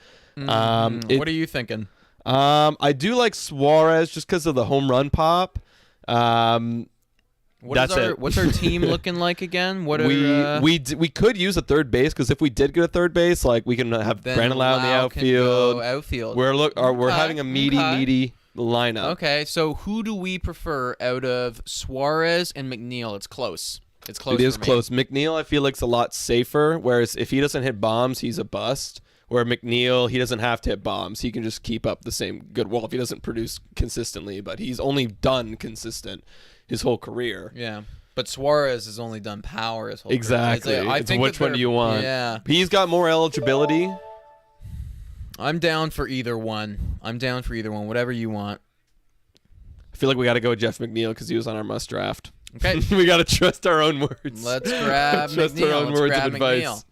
What are you thinking?
I do like Suarez just because of the home run pop.
What's our team looking like again?
We could use a third base because if we did get a third base, like we can have Brandon Lau in the outfield. We're having a meaty lineup.
Okay, so who do we prefer out of Suarez and McNeil? It's close.
It is close. McNeil, I feel like, is a lot safer. Whereas if he doesn't hit bombs, he's a bust. Where McNeil, he doesn't have to hit bombs. He can just keep up the same good. Well, if he doesn't produce consistently, but he's only done consistent his whole career.
Yeah. But Suarez has only done power his whole career.
Exactly.
I think
which one do you want?
Yeah.
He's got more eligibility.
I'm down for either one. Whatever you want.
I feel like we got to go with Jeff McNeil because he was on our must draft.
Okay.
We got to trust our own words.
Let's grab
trust
McNeil.
our own words of advice.
McNeil.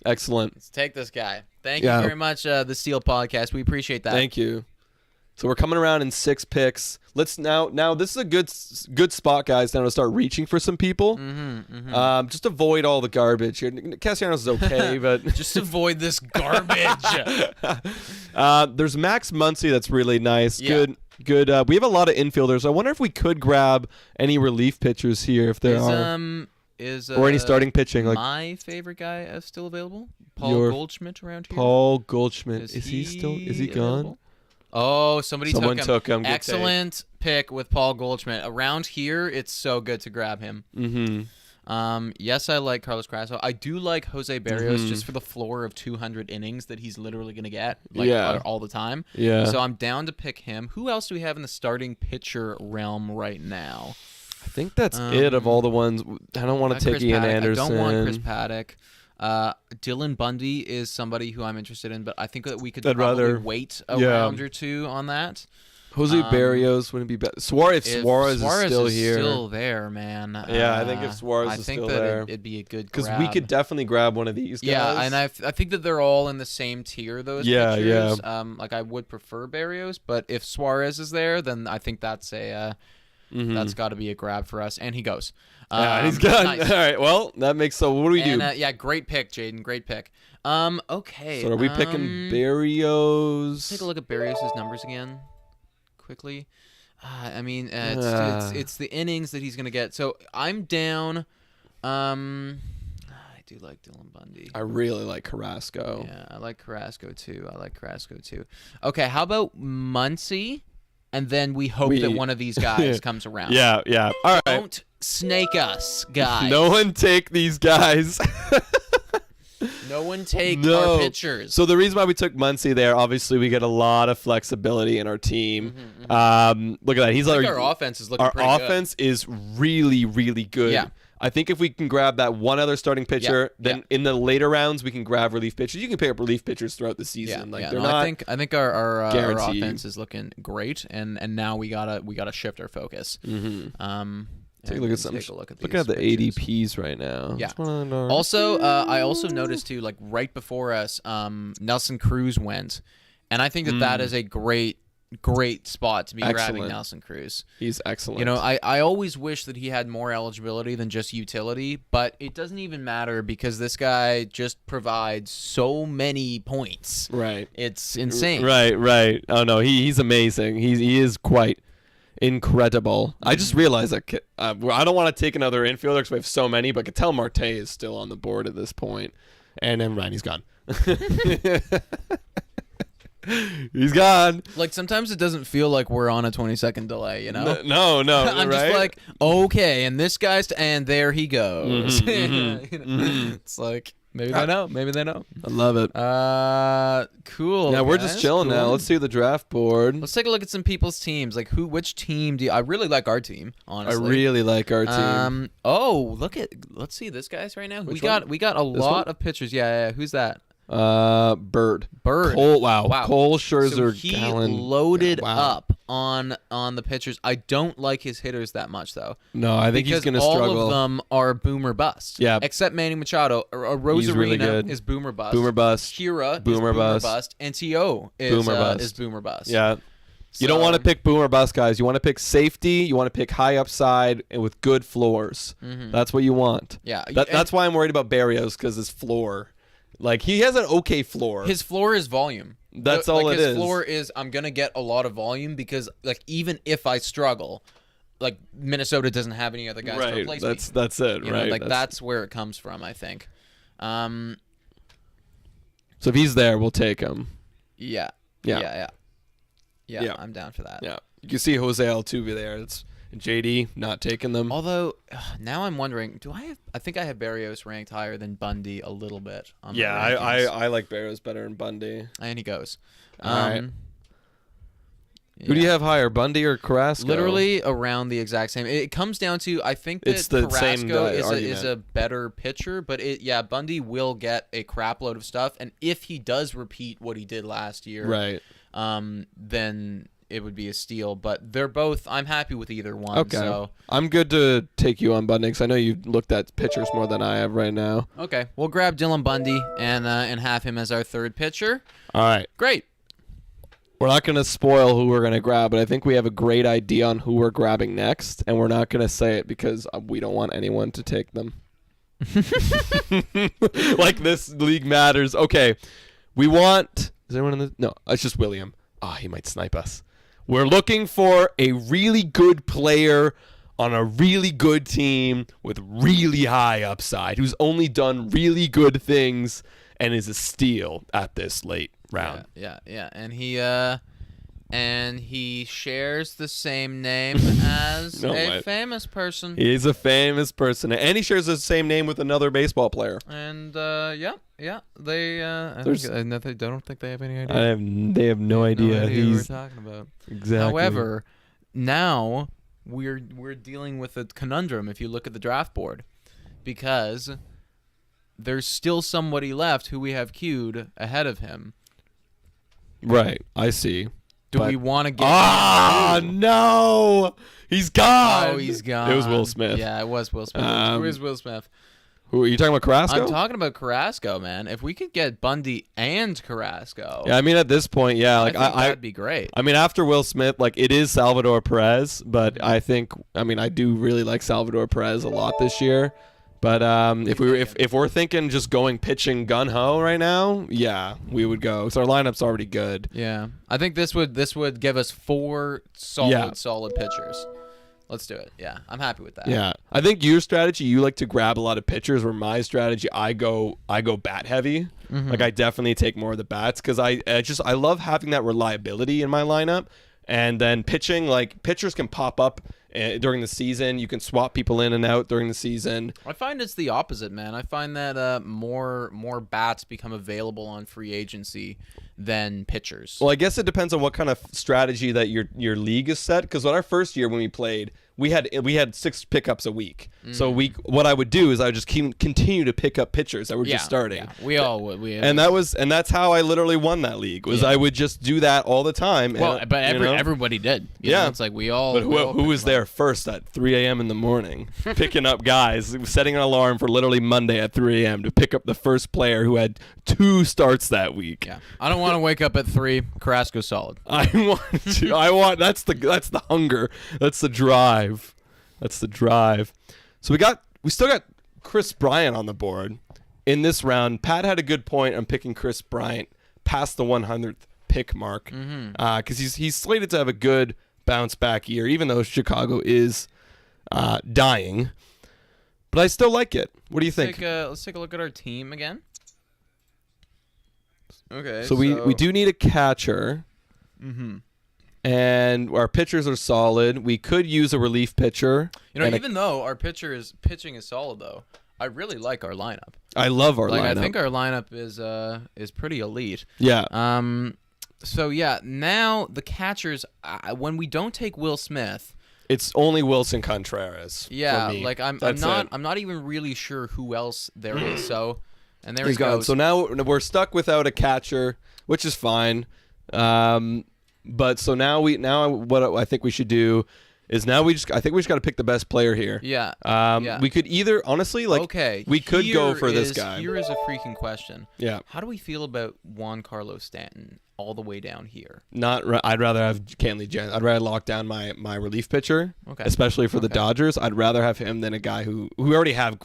Excellent.
Let's take this guy. Thank you very much, the Steel Podcast. We appreciate that.
Thank you. So we're coming around in 6 picks. Let's now this is a good spot, guys, now to start reaching for some people. Just avoid all the garbage here. Castellanos is okay, but
just avoid this garbage.
There's Max Muncy that's really nice.
Yeah.
Good. We have a lot of infielders. I wonder if we could grab any relief pitchers here if there are. Or any starting pitching. Like
my favorite guy still available? Paul Goldschmidt around here?
Paul Goldschmidt. Is he gone?
Oh, someone
took him.
Excellent pick with Paul Goldschmidt. Around here, it's so good to grab him. Yes, I like Carlos Carrasco. I do like Jose Barrios just for the floor of 200 innings that he's literally going to get all the time.
Yeah.
So I'm down to pick him. Who else do we have in the starting pitcher realm right now?
I think that's it of all the ones. I don't want to take Ian Anderson.
I don't want Chris Paddock. Dylan Bundy is somebody who I'm interested in, but I think that we could probably wait a round or 2 on that.
Jose Barrios wouldn't be better. Suarez is still here.
Still there, man.
Yeah, I think if Suarez is still there,
it'd be a good grab.
Because we could definitely grab one of these guys.
Yeah, and I think that they're all in the same tier, those pitchers. Like I would prefer Barrios, but if Suarez is there, then I think that's that's got to be a grab for us. And he goes.
He's gone.
Nice.
All right, well, that makes so. What do we do?
Great pick, Jaden. Great pick. Okay.
So are we picking Barrios?
Take a look at Barrios' numbers again, quickly. It's the innings that he's gonna get. So I'm down. I do like Dylan Bundy.
I really like Carrasco.
Yeah, I like Carrasco too. Okay, how about Muncy? And then we hope that one of these guys comes around.
Yeah. All right.
Don't snake us, guys.
No one take these guys.
No one take our pitchers.
So the reason why we took Muncy there, obviously, we get a lot of flexibility in our team. Look at that. He's
our offense is looking pretty
good. Our
good.
offense is really, really good.
Yeah.
I think if we can grab that one other starting pitcher, then in the later rounds we can grab relief pitchers. You can pick up relief pitchers throughout the season.
I think our offense is looking great, and now we gotta shift our focus.
Take a look at some. Looking at the ADPs right now.
Yeah. Also, I also noticed too, like right before us, Nelson Cruz went, and I think that is a great spot to be grabbing Nelson Cruz.
He's excellent.
You know, I always wish that he had more eligibility than just utility, but it doesn't even matter because this guy just provides so many points.
Right.
It's insane.
Right. Oh no, he's amazing. He is quite incredible. I just realized that I don't want to take another infielder because we have so many, but Ketel Marte is still on the board at this point, and then Randy's gone. He's gone.
Like sometimes it doesn't feel like we're on a 20-second delay, you know?
No.
I'm just like, okay, and this guy's and there he goes. It's like maybe they know.
I love it.
Cool.
Yeah, we're just chilling now. Let's see the draft board.
Let's take a look at some people's teams. Like which team do you? I really like our team. Honestly,
I really like our team.
Let's see this guy's right now. We got a lot of pitchers. Yeah. Who's that?
Bird. Cole, wow. Cole, Scherzer,
so he
Gallen.
loaded up on the pitchers. I don't like his hitters that much though.
No, I think he's going to struggle.
All of them are boomer bust.
Yeah.
Except Manny Machado. Rosarina
really
is boomer bust.
Boomer bust.
Kira
boomer
is boomer bust. And T.O. is boomer bust.
Yeah. You don't want to pick boomer bust guys. You want to pick safety. You want to pick high upside and with good floors. That's what you want.
Yeah.
That's why I'm worried about Barrios because his floor. Like, he has an okay floor.
His floor is volume.
That's all it is.
His floor is, I'm going to get a lot of volume because, like, even if I struggle, like, Minnesota doesn't have any other guys to replace me.
That's it,
you
right?
Know, like, that's where it comes from, I think.
So if he's there, we'll take him.
Yeah, I'm down for that.
Yeah. You can see Jose Altuve there. It's JD not taking them.
Although now I'm wondering, I think I have Barrios ranked higher than Bundy a little bit.
I like Barrios better than Bundy.
And he goes.
All right. Who do you have higher, Bundy or Carrasco?
Literally around the exact same. It comes down to I think that
it's the
Carrasco
same
is a better pitcher, but Bundy will get a crap load of stuff, and if he does repeat what he did last year,
right,
then it would be a steal, but they're both. I'm happy with either one.
Okay,
so.
I'm good to take you on Bundy because I know you've looked at pitchers more than I have right now.
Okay, we'll grab Dylan Bundy and have him as our third pitcher.
All right,
great.
We're not going to spoil who we're going to grab, but I think we have a great idea on who we're grabbing next, and we're not going to say it because we don't want anyone to take them. Like this league matters. Okay, we want. Is anyone in the? No, it's just William. He might snipe us. We're looking for a really good player on a really good team with really high upside who's only done really good things and is a steal at this late round.
Yeah. And he shares the same name as famous person.
He's a famous person, and he shares the same name with another baseball player.
And they I don't think they have any idea.
They have no idea
who we're talking about.
Exactly.
However, now we're dealing with a conundrum if you look at the draft board, because there's still somebody left who we have queued ahead of him.
Right, I see.
Do we want to get
no! He's gone!
Oh, he's gone.
It was Will Smith.
Yeah, it was Will Smith. Who is Will Smith?
Who are you talking about, Carrasco?
I'm talking about Carrasco, man. If we could get Bundy and Carrasco.
Yeah, I mean, at this point, yeah.
I think that'd be great.
I mean, after Will Smith, like, it is Salvador Perez, but I do really like Salvador Perez a lot this year. But if we're thinking just going pitching gun ho right now, yeah, we would go. So our lineup's already good.
Yeah, I think this would give us 4 solid pitchers. Let's do it. Yeah, I'm happy with that.
Yeah, I think your strategy, you like to grab a lot of pitchers. Where my strategy, I go bat heavy. Mm-hmm. Like I definitely take more of the bats because I love having that reliability in my lineup. And then pitching, like pitchers can pop up during the season. You can swap people in and out during the season.
I find it's the opposite, man. I find that more bats become available on free agency than pitchers.
Well, I guess it depends on what kind of strategy that your league is set. Because our first year when we played, we had 6 pickups a week. So what I would do is I would just continue to pick up pitchers that were just starting.
Yeah. We all would.
And that's how I literally won that league. I would just do that all the time.
Well, but everybody did. You know, it's like we all.
But who was there first at 3 a.m. in the morning, picking up guys, setting an alarm for literally Monday at 3 a.m. to pick up the first player who had 2 starts that week.
Yeah, I don't want to wake up at 3. Carrasco's solid.
I want. That's the hunger. That's the drive. That's the drive. So we still got Chris Bryant on the board in this round. Pat had a good point on picking Chris Bryant past the 100th pick mark because he's slated to have a good bounce back year, even though Chicago is dying. But I still like it. What do you think?
Let's take a look at our team again. Okay.
So we do need a catcher. And our pitchers are solid. We could use a relief pitcher.
You know, even though our pitching is solid, though, I really like our lineup.
I love our lineup.
I think our lineup is pretty elite.
Yeah.
So yeah, now the catchers. When we don't take Will Smith,
it's only Wilson Contreras.
Yeah.
For me.
Like I'm not even really sure who else there is. So, and there
he's
he goes.
Gone. So now we're stuck without a catcher, which is fine. But so now what I think we should do is I think we just got to pick the best player here.
Yeah.
We could either honestly we could go for this guy.
Here is a freaking question.
Yeah.
How do we feel about Juan Carlos Stanton all the way down here?
I'd rather have Kenley Jansen. I'd rather lock down my relief pitcher.
Okay.
Especially for the Dodgers. I'd rather have him than a guy who we already have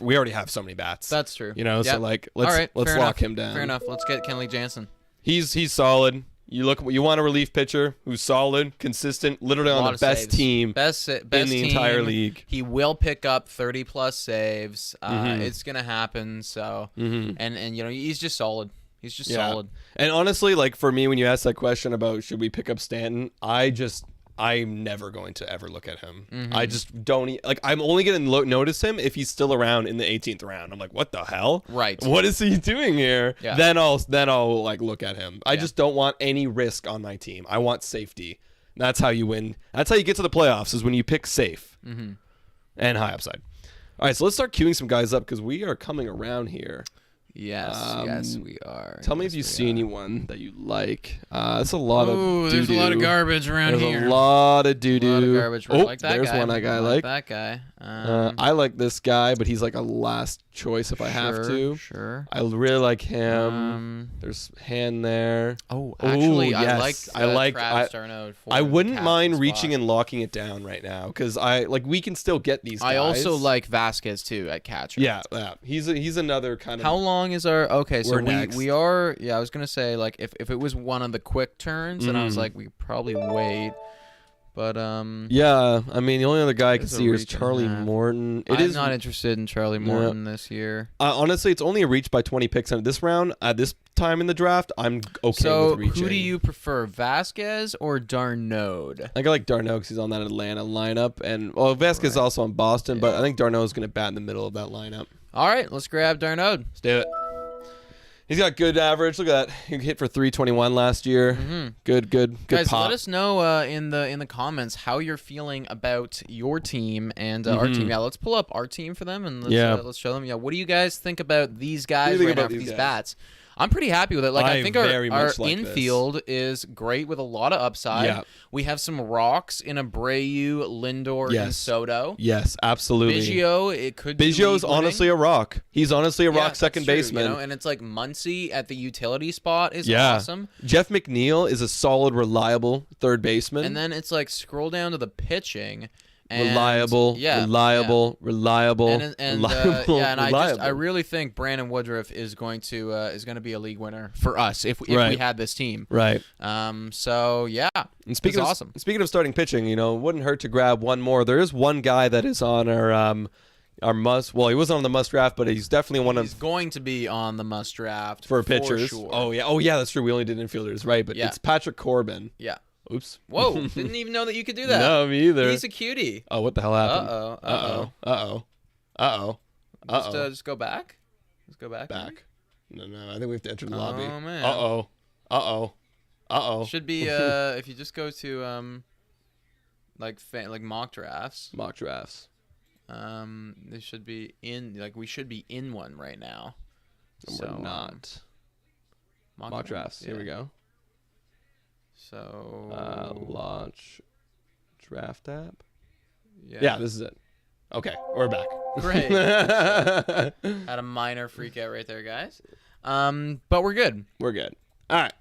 so many bats.
That's true.
You know, so let's lock him down.
Fair enough. Let's get Kenley Jansen.
He's solid. You want a relief pitcher who's solid, consistent, literally on the best team in the entire league.
He will pick up 30+ saves. It's gonna happen. So and you know he's just solid. He's just solid.
And honestly, like for me, when you ask that question about should we pick up Stanton, I'm never going to ever look at him. I just don't I'm only going to notice him if he's still around in the 18th round. I'm like, what the hell?
Right.
What is he doing here?
Yeah.
Then I'll like look at him. I just don't want any risk on my team. I want safety. That's how you win. That's how you get to the playoffs is when you pick safe and high upside. All right, so let's start queuing some guys up because we are coming around here.
Yes, we are.
Tell me if you see anyone that you like. That's a lot of doo-doo.
There's a lot of garbage around here.
There's a lot of doo-doo.
A lot of garbage. Like that
there's
guy.
one I like.
That guy.
I like this guy, but he's like a last choice if I have to.
Sure.
I really like him. There's hand there.
Oh, actually,
yes.
I like Travis d'Arnaud.
I wouldn't mind reaching and locking it down right now because we can still get these guys.
I also like Vasquez too at catcher.
Yeah. He's another kind of.
How long is our? Okay, so
next.
we are. Yeah, I was gonna say like if it was one of the quick turns, and I was like we probably wait. But
yeah, I mean the only other guy I can see here is Charlie Morton.
I'm not interested in Charlie Morton this year.
Honestly, it's only a reach by 20 picks at this round. At this time in the draft, I'm okay with reaching.
So who do you prefer, Vasquez or d'Arnaud?
I think I like d'Arnaud because he's on that Atlanta lineup, and Vasquez is also on Boston, but I think d'Arnaud is going to bat in the middle of that lineup.
All right, let's grab d'Arnaud.
Let's do it. He's got good average. Look at that. He hit for 321 last year. Good
Guys,
pop.
let us know in the comments how you're feeling about your team and our team. Yeah, let's pull up our team for them and let's show them. Yeah, what do you guys think about these guys right now for these bats? I'm pretty happy with it. Like I think our infield is great with a lot of upside. Yeah. We have some rocks in Abreu, Lindor, and Soto.
Yes, absolutely.
Biggio, it could be
Biggio's honestly a rock. He's honestly a rock second baseman.
You know? And it's like Muncy at the utility spot is awesome.
Jeff McNeil is a solid, reliable third baseman.
And then it's like scroll down to the pitching.
Reliable. And
I really think Brandon Woodruff is going to be a league winner for us if we had this team.
Right.
So yeah.
And speaking of starting pitching, it wouldn't hurt to grab one more. There is one guy that is on our must. Well, he wasn't on the must draft, but he's definitely one of.
He's going to be on the must draft
for pitchers.
Sure.
Oh yeah, that's true. We only did infielders, right? But it's Patrick Corbin.
Yeah.
Oops.
Whoa! Didn't even know that you could do that.
No, me either.
He's a cutie.
Oh, what the hell happened?
Just go back. Just go back.
Back. No. I think we have to enter the lobby.
Oh man. Should be if you just go to like mock drafts.
Mock drafts.
They should be we should be in one right now.
We're not. Mock drafts. Here we go.
So
launch draft app.
Yeah,
this is it. Okay, we're back.
Great. Had a minor freak out right there, guys. But we're good.
We're good. All right.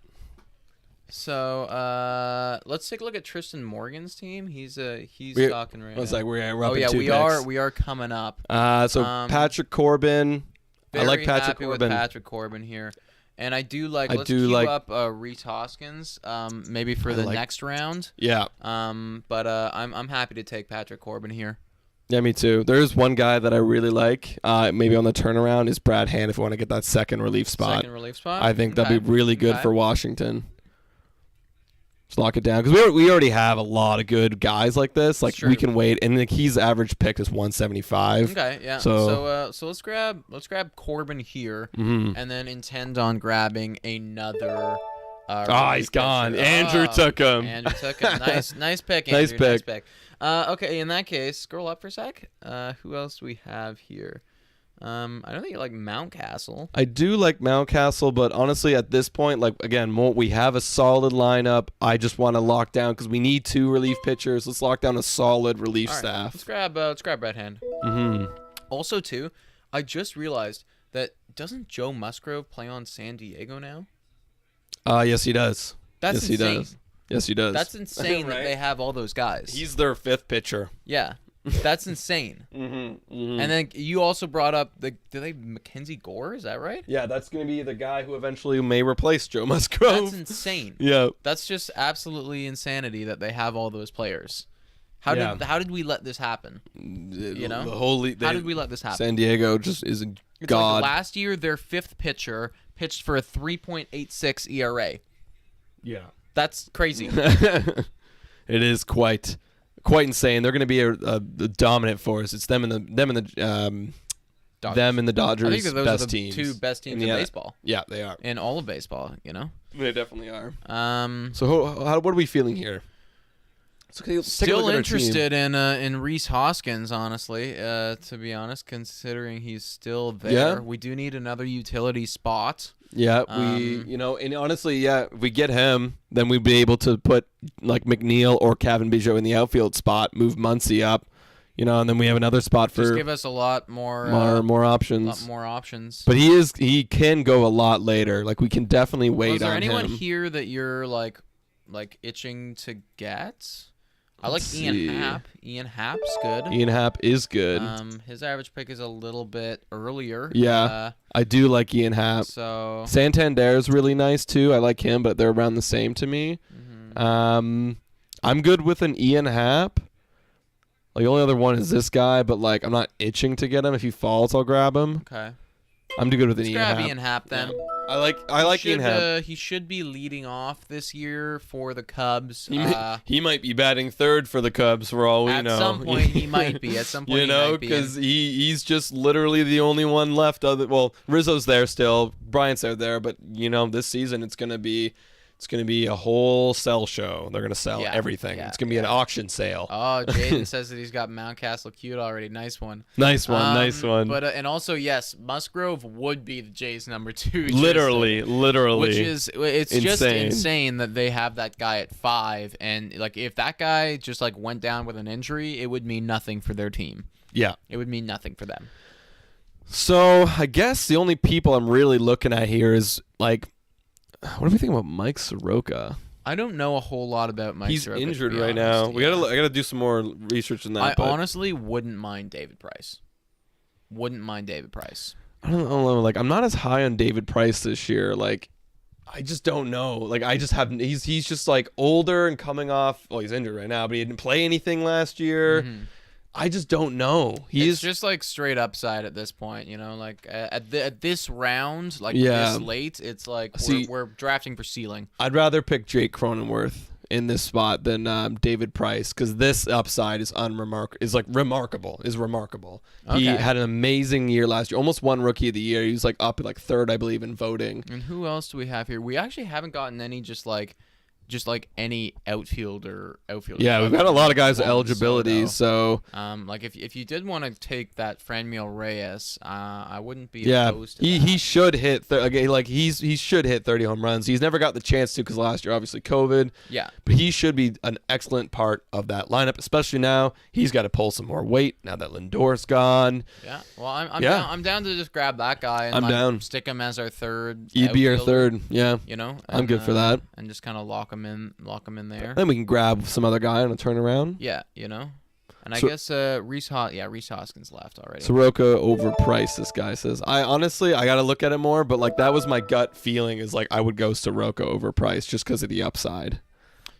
So let's take a look at Tristan Morgan's team. He's talking right now.
It's like we're up in two
we
picks.
we are coming up.
So Patrick Corbin. I like Patrick
happy
Corbin.
With Patrick Corbin here. And let's queue up Reese Hoskins maybe for the next round.
Yeah.
But I'm happy to take Patrick Corbin here.
Yeah, me too. There's one guy that I really like, maybe on the turnaround, is Brad Hand if we want to get that second relief spot. I think that'd be really good for Washington. Just lock it down because we already have a lot of good guys like this. Like we can wait, and he's average pick is 175.
Okay, yeah. So let's grab Corbin here, and then intend on grabbing another.
He's gone. Andrew took him.
Andrew took him. Nice pick, Andrew. Nice pick. Okay, in that case, scroll up for a sec. Who else do we have here? I don't think you like Mountcastle.
I do like Mountcastle, but honestly, at this point, we have a solid lineup. I just want to lock down because we need 2 relief pitchers. Let's lock down a solid relief staff.
Let's grab Brad Hand.
Mm-hmm.
Also, too, I just realized that doesn't Joe Musgrove play on San Diego now?
Yes, he does.
That's
yes,
insane.
he does. Yes, he does.
That's insane
right?
that they have all those guys.
He's their 5th pitcher.
Yeah. That's insane. And then you also brought up Mackenzie Gore, is that right?
Yeah, that's going to be the guy who eventually may replace Joe Musgrove.
That's insane.
Yeah.
That's just absolutely insanity that they have all those players. How did we let this happen? You know?
How
did we let this happen?
San Diego just is a god.
Like last year, their 5th pitcher pitched for a 3.86 ERA.
Yeah.
That's crazy.
It is quite insane. They're going to be a dominant force. It's them and the Dodgers.
I think that those
best
are the
teams.
2 best teams in baseball.
Yeah, they are.
In all of baseball, you know.
They definitely are.
So
what are we feeling here?
Still interested in Reese Hoskins, honestly. To be honest, considering he's still there,
yeah.
We do need another utility spot.
Yeah, and honestly, if we get him, then we'd be able to put like McNeil or Kevin Biggio in the outfield spot, move Muncy up, and then we have another spot for.
Just give us a lot more
options.
A lot more options.
But he can go a lot later. Like we can definitely wait on him.
Is there anyone here that you're like itching to get? I like Ian Happ. Ian Happ's good.
Ian Happ is good.
His average pick is a little bit earlier.
Yeah, I do like Ian Happ.
So
Santander is really nice too. I like him, but they're around the same to me. Mm-hmm. I'm good with an Ian Happ. The only other one is this guy, but I'm not itching to get him. If he falls, I'll grab him.
Okay.
I'm too good with an Ian Happ.
Grab Ian Happ then.
Yeah. I like Ian Happ.
He should be leading off this year for the Cubs.
He might be batting 3rd for the Cubs for all we know.
At some point he might be.
Because he's just literally the only one left. Rizzo's there still. Bryant's there, but this season it's gonna be a whole sell show. They're gonna sell everything. It's gonna be an auction sale.
Oh, Jaden says that he's got Mountcastle queued already. Nice one.
Nice one.
But and also yes, Musgrove would be the Jays' number 2.
Literally.
Which is insane. Just insane that they have that guy at 5, and if that guy just went down with an injury, it would mean nothing for their team.
Yeah,
it would mean nothing for them.
So I guess the only people I'm really looking at here is what do we think about Mike Soroka?
I don't know a whole lot about Mike Soroka.
He's injured right now. I gotta do some more research on that.
I honestly wouldn't mind David Price. I don't
know. I'm not as high on David Price this year. I just don't know. I just haven't. He's just older and coming off. Well, he's injured right now, but he didn't play anything last year. Mm-hmm. I just don't know.
It's just straight upside at this point, at this round, this late, it's we're drafting for ceiling.
I'd rather pick Jake Cronenworth in this spot than David Price, because this upside is remarkable.
Okay.
He had an amazing year last year, almost won Rookie of the Year. He was like up at like third, I believe, in voting.
And who else do we have here? We actually haven't gotten any just like any outfielder.
Yeah, we've got a lot of guys with eligibility. So,
like if you did want to take that Franmil Reyes, I wouldn't be
yeah,
opposed to
he should hit. He should hit 30 home runs. He's never got the chance to because last year, obviously, COVID.
Yeah,
but he should be an excellent part of that lineup, especially now. He's got to pull some more weight now that Lindor's gone.
Yeah, well, I'm down to just grab that guy and
down.
Stick him as our third.
He'd be our third. Yeah,
you know,
I'm good for that.
And just kind of lock him in there.
Then we can grab some other guy on a turnaround.
Yeah, you know. And I guess Rhys Hoskins left already.
Soroka overpriced, this guy says. I got to look at it more, but like that was my gut feeling is like I would go Soroka overpriced just because of the upside.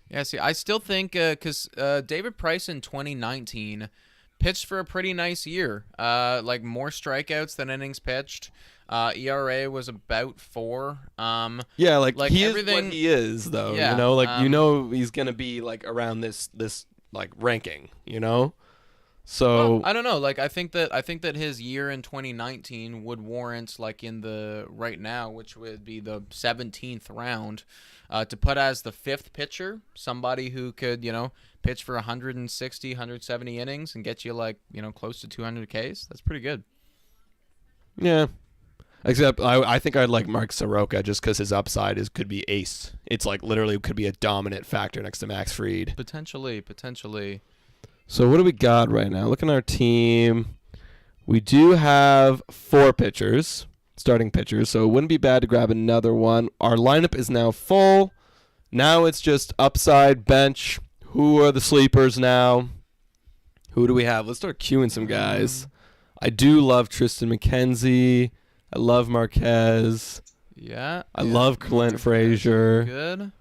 Yeah, see, I still think because David Price in 2019 pitched for a pretty nice year. Like more strikeouts than innings pitched. ERA was about 4.
Yeah, like he
everything,
is what he is, though.
Yeah,
you know, he's gonna be like around this like ranking. You know, so
well, I don't know. Like I think that his year in 2019 would warrant like in the right now, which would be the 17th round, to put as the 5th pitcher, somebody who could pitch for 160, 170 innings and get you like close to 200 Ks. That's pretty good.
Yeah. Except I think I'd like Mark Soroka just because his upside could be ace. It's like literally could be a dominant factor next to Max Fried.
Potentially.
So what do we got right now? Look at our team. We do have 4 pitchers, starting pitchers, so it wouldn't be bad to grab another one. Our lineup is now full. Now it's just upside, bench. Who are the sleepers now? Who do we have? Let's start queuing some guys. I do love Tristan McKenzie. I love Marquez.
Yeah.
I love Clint Frazier.
Good.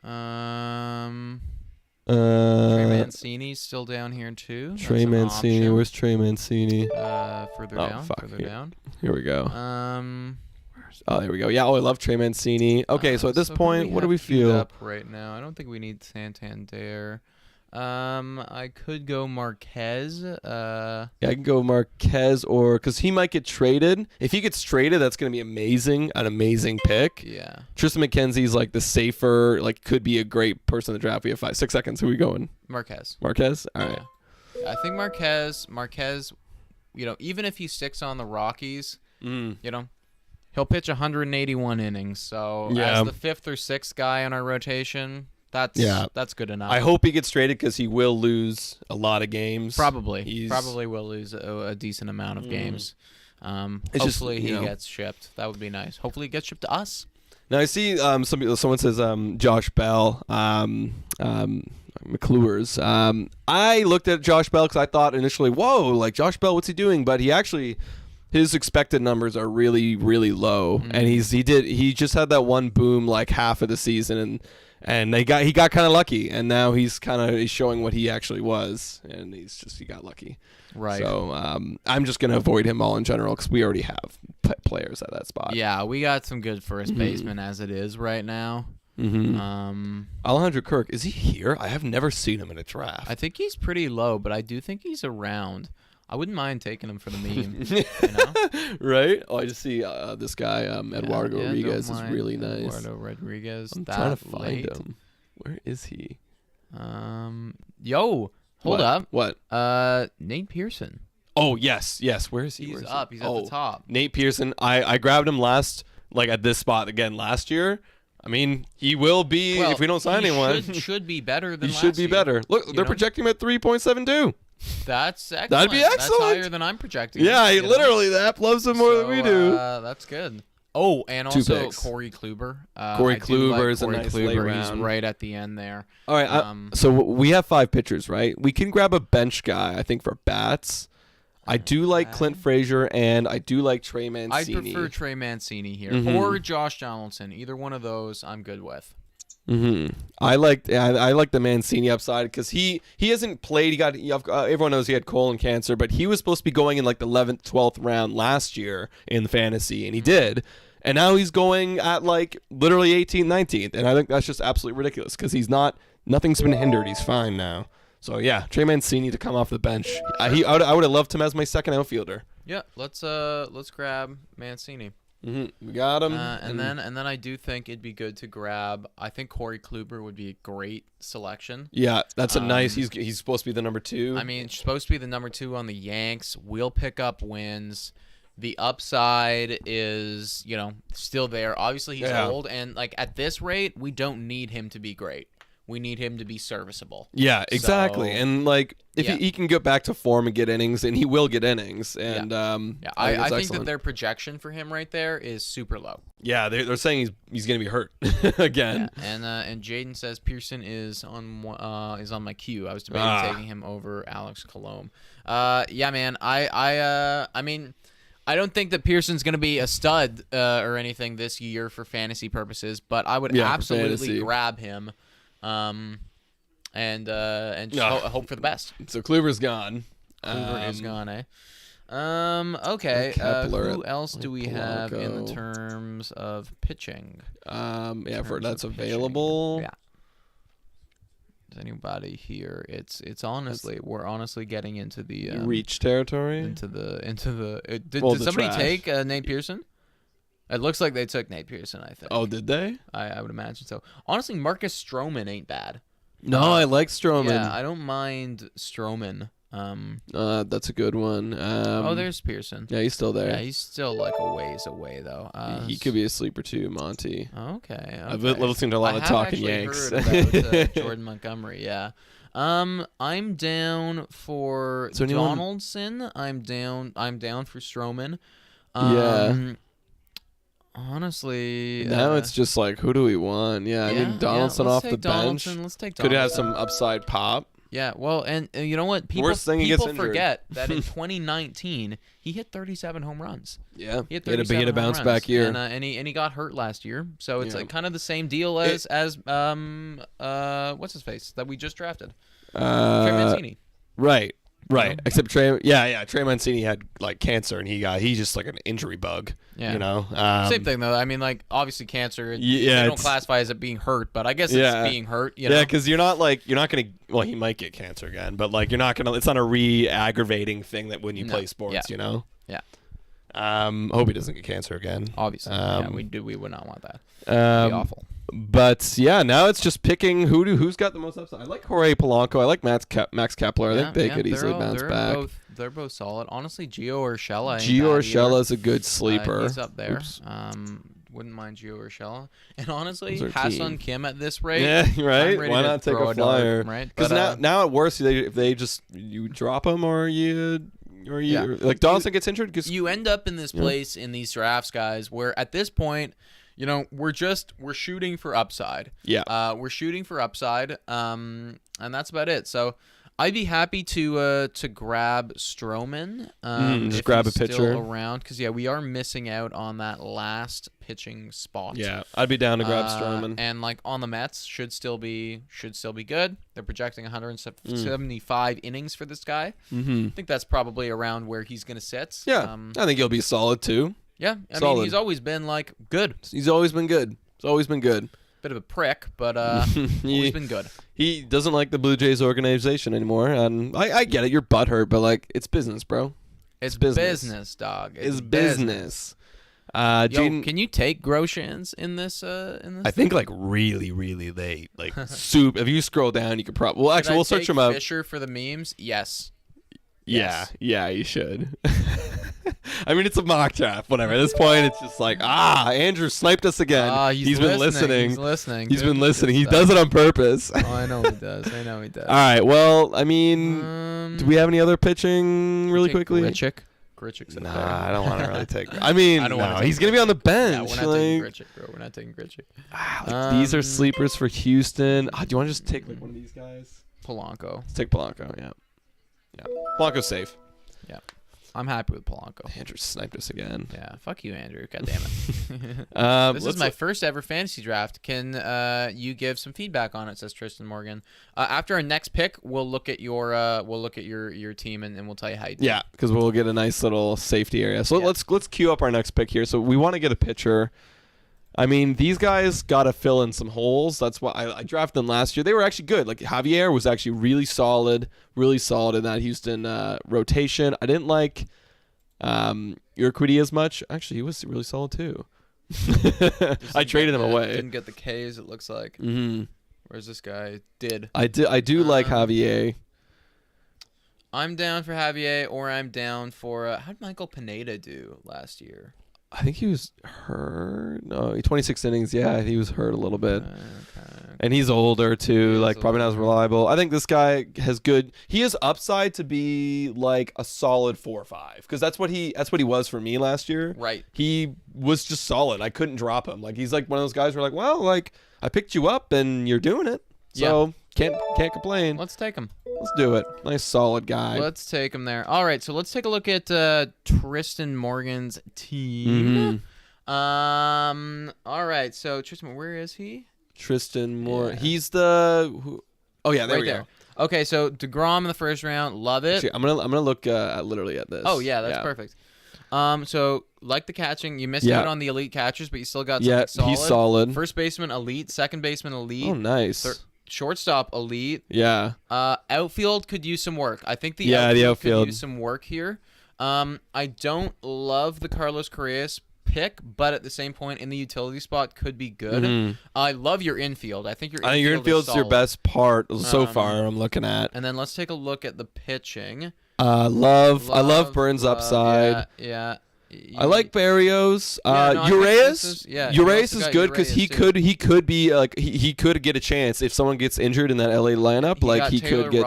Trey Mancini's still down here too.
Trey Mancini. Where's Trey Mancini?
Further down.
Here we go. Oh, there we go. Yeah. Oh, I love Trey Mancini. Okay, so at this point, what do we feel?
Up right now, I don't think we need Santander. I could go Marquez.
Yeah, I can go Marquez, or because he might get traded. If he gets traded, that's going to be an amazing pick.
Yeah.
Tristan McKenzie's like the safer, like could be a great person to draft. We have 6 seconds. Who are we going?
Marquez.
All right.
Yeah, I think Marquez. Even if he sticks on the Rockies, he'll pitch 181 innings. So as the 5th or 6th guy on our rotation. That's good enough.
I hope he gets traded because he will lose a lot of games.
Probably will lose a decent amount of games. Hopefully he gets shipped. That would be nice. Hopefully he gets shipped to us.
Now I see someone says Josh Bell, McClure's. I looked at Josh Bell because I thought initially, whoa, like Josh Bell, what's he doing? But his expected numbers are really, really low, and he just had that one boom like half of the season, and he got kind of lucky, and now he's showing what he actually was, and he got lucky.
Right.
So I'm just gonna avoid him all in general because we already have players at that spot.
Yeah, we got some good first basemen as it is right now.
Alejandro Kirk, is he here? I have never seen him in a draft.
I think he's pretty low, but I do think he's around. I wouldn't mind taking him for the meme.
Right? Oh, I just see this guy, Eduardo Rodriguez, is really nice.
Eduardo Rodriguez.
I'm trying to find him. Where is he?
Hold up.
What?
Nate Pearson.
Oh, yes. Where is he?
He's up. He's at the top.
Nate Pearson. I grabbed him at this spot again last year. I mean, he will be if we don't sign anyone.
Should be better than
last year. He should be better. Look, they're projecting him at 3.72.
That's excellent.
That'd be excellent.
That's higher than I'm projecting.
Yeah, literally, the app loves him more than we do.
That's good. Oh, and also Corey Kluber.
Corey Kluber is a nice late round.
He's right at the end there.
All right, so we have 5 pitchers, right? We can grab a bench guy, I think, for bats. I do like Clint Frazier, and I do like Trey Mancini.
I prefer Trey Mancini here, or Josh Donaldson. Either one of those, I'm good with.
I like the Mancini upside because he hasn't played. Everyone knows he had colon cancer, but he was supposed to be going in like the 11th, 12th round last year in fantasy, and he did. And now he's going at like literally 18th, 19th. And I think that's just absolutely ridiculous because nothing's been hindered. He's fine now. So yeah, Trey Mancini to come off the bench. I would have loved him as my second outfielder.
Yeah, let's grab Mancini.
Mm-hmm. We got him.
And then I do think it'd be good to grab. I think Corey Kluber would be a great selection.
Yeah, that's a nice. He's supposed to be the number 2.
I mean, supposed to be the number 2 on the Yanks. Will pick up wins. The upside is, still there. Obviously, he's old, and like at this rate, we don't need him to be great. We need him to be serviceable.
Yeah, exactly. So, and like if he can get back to form and get innings, and he will get innings. And
I think that their projection for him right there is super low.
Yeah, they're saying he's going to be hurt again.
Yeah. And Jaden says Pearson is on my queue. I was debating taking him over Alex Colomb. Yeah, man. I mean, I don't think that Pearson's going to be a stud or anything this year for fantasy purposes, but I would absolutely grab him. And just hope for the best.
So Kluber's gone.
Kluber is gone, eh? Okay. Who else do we have in the terms of pitching?
For that's available.
Yeah. Is anybody here? It's honestly we're honestly getting into the
reach territory.
Did somebody take Nate Pearson? It looks like they took Nate Pearson, I think.
Oh, did they?
I would imagine so. Honestly, Marcus Stroman ain't bad.
No, I like Stroman.
Yeah, I don't mind Stroman.
That's a good one.
There's Pearson.
Yeah, he's still there.
Yeah, he's still like a ways away though.
He could be a sleeper too, Monty.
Okay.
I've listened to a lot of Talking Yanks.
Heard about Jordan Montgomery. Yeah. I'm down for Donaldson. I'm down for Stroman. Honestly,
now it's just like, who do we want? Yeah, I mean, Donaldson off the bench.
Let's take Donaldson.
Could have some upside pop.
Yeah, well, and you know what? People forget that in 2019 he hit 37 home runs.
Yeah,
he had a
bounce back year,
and he got hurt last year. So it's like kind of the same deal as what's his face that we just drafted, Trey Mancini.
Right. Right, except Trey Mancini had like cancer, and he's just like an injury bug. Yeah,
same thing though. I mean, like obviously cancer. They don't classify as it being hurt, but I guess it's being hurt. Yeah,
because you're not gonna. Well, he might get cancer again, but like you're not gonna. It's not a re-aggravating thing that when you play sports,
Yeah.
Hope he doesn't get cancer again.
Obviously, we would not want that. That'd be awful.
But yeah, now it's just picking who's got the most upside. I like Jorge Polanco. I like Max Kepler. I think they could easily bounce back.
They're both solid. Honestly, Gio Urshela.
Gio Urshela is a good sleeper.
He's up there. Wouldn't mind Gio Urshela. And honestly, Ha-Seong Kim at this rate.
Yeah, right. Why not take a flyer?
Right.
Because now at worst, if they just you drop him or like Donaldson gets injured.
You end up in this place in these drafts, guys, where at this point, we're shooting for upside.
Yeah.
We're shooting for upside. And that's about it. So I'd be happy to grab Stroman.
Just grab a pitcher
still around, because we are missing out on that last pitching spot.
Yeah, I'd be down to grab Stroman.
And like on the Mets should still be good. They're projecting 175 innings for this guy.
Mm-hmm.
I think that's probably around where he's gonna sit.
Yeah, I think he'll be solid too.
Yeah, I mean he's always been like good.
He's always been good.
Bit of a prick, but always been good.
He doesn't like the Blue Jays organization anymore, and I get it. You're butthurt, but like it's business, bro.
It's business, dog.
It's business.
Can you take Groshans in this?
I think like really, really late. Like soup. If you scroll down, you could probably. Well, actually, we'll search him up.
Fisher for the memes. Yes.
Yeah, you should. I mean, it's a mock draft. Whatever. At this point, it's just like, Andrew sniped us again.
He's
been listening.
He's listening.
He's been listening. He does it on purpose.
I know he does. All
right. Well, I mean, do we have any other pitching really quickly?
Grichuk's
up there. I don't want to really take. I mean, he's gonna be on the bench.
Yeah, we're not taking Grichuk, bro. We're not taking Grichuk.
These are sleepers for Houston. Do you want to just take like one of these guys?
Polanco.
Let's take Polanco. Yeah. Polanco's safe.
Yeah. I'm happy with Polanco.
Andrew sniped us again.
Yeah, fuck you, Andrew. God damn it. This is my first ever fantasy draft. Can you give some feedback on it? Says Tristan Morgan. After our next pick, we'll look at your team and we'll tell you how you do.
Yeah, because we'll get a nice little safety area. So let's queue up our next pick here. So we want to get a pitcher. I mean, these guys got to fill in some holes. That's why I drafted them last year. They were actually good. Like, Javier was actually really solid in that Houston rotation. I didn't like Urquidy as much. Actually, he was really solid, too. I traded him away.
Didn't get the Ks, it looks like.
Mm-hmm.
Whereas this guy did.
I do like Javier.
I'm down for Javier, or I'm down for... how did Michael Pineda do last year?
I think he was hurt. No, 26 innings. Yeah, he was hurt a little bit. Okay. And he's older too. Like probably not as reliable. I think this guy has good. He has upside to be like a solid 4 or 5 because that's what he was for me last year.
Right.
He was just solid. I couldn't drop him. Like he's like one of those guys where like, well, like I picked you up and you're doing it. So can't complain.
Let's take him.
Let's do it. Nice solid guy.
Let's take him there. All right, so let's take a look at Tristan Morgan's team.
Mm-hmm.
All right, so Tristan, where is he?
Tristan Morgan. Yeah. He's the. Oh yeah, there we go.
Okay, so DeGrom in the first round, love it.
Actually, I'm gonna look literally at this.
Oh yeah, that's perfect. So like the catching, you missed out on the elite catchers, but you still got something solid.
He's solid.
First baseman elite, second baseman elite.
Oh nice.
Shortstop elite.
Yeah.
Outfield could use some work. I think the outfield could use some work here. I don't love the Carlos Correas pick, but at the same point in the utility spot could be good.
Mm-hmm.
I love your infield. I think your
infield's your best part so far. I'm looking at.
And then let's take a look at the pitching.
I love Burns' upside.
Yeah.
I like Barrios. Urias. Urias is good because he could be like he could get a chance if someone gets injured in that LA lineup. He could get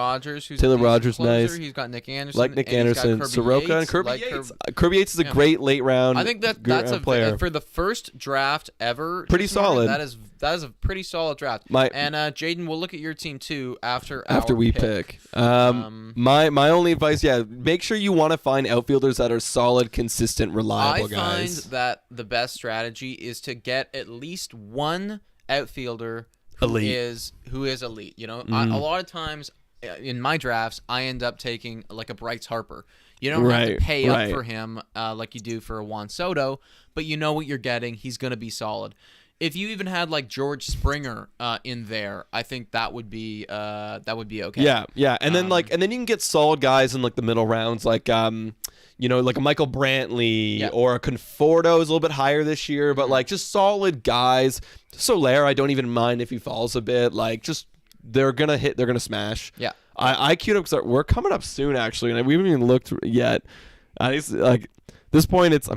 Taylor Rogers, nice.
He's got Nick Anderson.
Like Nick Anderson, Soroka, and Kirby Yates. Kirby Yates is a great late round.
I think that's a
player
for the first draft ever.
Pretty solid.
That is a pretty solid draft. And Jaden, we'll look at your team too after
we pick. My only advice, make sure you want to find outfielders that are solid, consistent, reliable guys.
I find that the best strategy is to get at least one outfielder who is elite. You know, a lot of times in my drafts, I end up taking like a Bryce Harper. You don't have to pay up for him like you do for a Juan Soto, but you know what you're getting. He's going to be solid. If you even had like George Springer in there, I think that would be okay.
Yeah, and then you can get solid guys in like the middle rounds, like like a Michael Brantley or a Conforto is a little bit higher this year, but like just solid guys. Soler, I don't even mind if he falls a bit. Like just they're gonna smash.
Yeah,
I queued up because we're coming up soon actually, and we haven't even looked yet. Like. This point, it's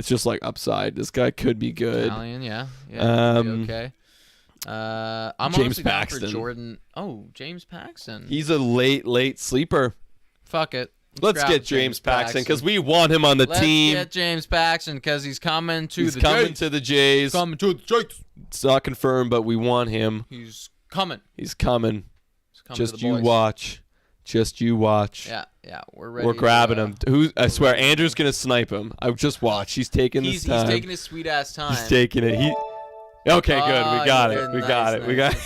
just like upside. This guy could be good.
Italian, could be okay. I'm
James
honestly
Paxton.
down for Jordan. Oh, James Paxton.
He's a late sleeper.
Fuck it.
Let's get James Paxton because we want him on the team.
Let's get James Paxton because he's coming to the Jays.
Coming to the Jays. It's not confirmed, but we want him.
He's coming.
Just you watch. Just you watch.
Yeah, we're ready.
We're grabbing him. I swear, Andrew's gonna snipe him. I just watch. He's taking his time.
He's taking his sweet ass time.
He's taking it. Okay, good. We got it. We got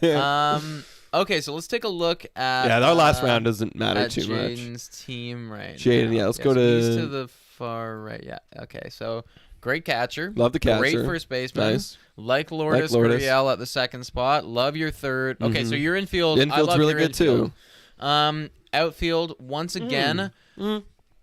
it.
Okay, so let's take a look at.
Yeah, our last round doesn't matter too much.
Jaden's team right
Jaden,
now.
let's go to.
He's to the far right. Yeah. Okay, so great catcher.
Love the catcher.
Great first baseman.
Nice.
Like Lourdes Gurriel at the second spot. Love your third. Okay, so your infield.
Infield's really good too.
Outfield once again.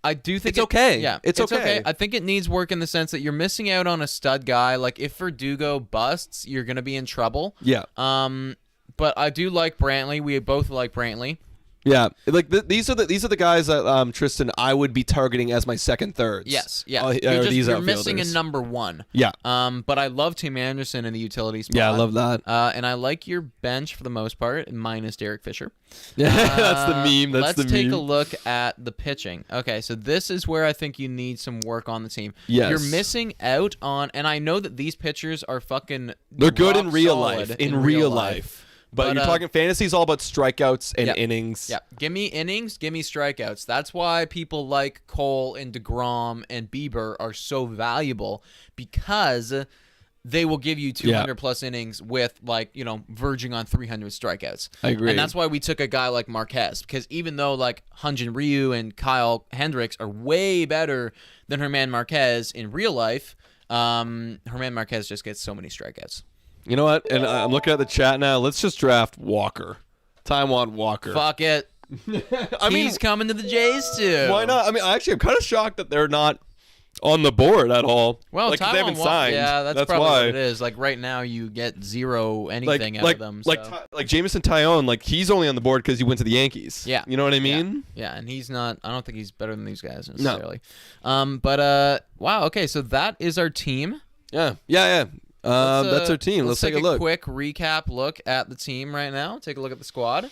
I do think
it's okay.
Yeah,
it's okay.
I think it needs work in the sense that you're missing out on a stud guy. Like if Verdugo busts, you're gonna be in trouble.
Yeah.
But I do like Brantley. We both like Brantley.
Yeah, like these are the guys that Tristan I would be targeting as my second thirds.
Yes, yeah. You're missing a number one.
Yeah.
But I love Tim Anderson in the utility spot.
Yeah, I love that.
And I like your bench for the most part, minus Derek Fisher.
Yeah, that's the meme.
Let's take a look at the pitching. Okay, so this is where I think you need some work on the team.
Yes.
You're missing out on, and I know that these pitchers are fucking.
They're good in real life. In real life. But you're talking fantasy is all about strikeouts and
Yep.
innings.
Yeah, give me innings, give me strikeouts. That's why people like Cole and DeGrom and Bieber are so valuable, because they will give you 200 plus innings with, like, verging on 300 strikeouts.
I agree.
And that's why we took a guy like Marquez, because even though like Hyun-Jin Ryu and Kyle Hendricks are way better than Germán Marquez in real life, Germán Marquez just gets so many strikeouts.
You know what? And I'm looking at the chat now. Let's just draft Walker. Taijuan Walker.
Fuck it. He's coming to the Jays too.
Why not? I mean, actually, I'm kind of shocked that they're not on the board at all.
Well,
like, they haven't signed.
Yeah, that's probably
why.
what it is. Like right now, you get zero anything out of them. So.
Like Jameson Taillon, like he's only on the board because he went to the Yankees.
Yeah,
you know what I mean.
Yeah, and he's not. I don't think he's better than these guys necessarily. No. Wow. Okay, so that is our team.
Yeah. That's our team. Let's take a look.
Quick recap look at the team right now. Take a look at the squad.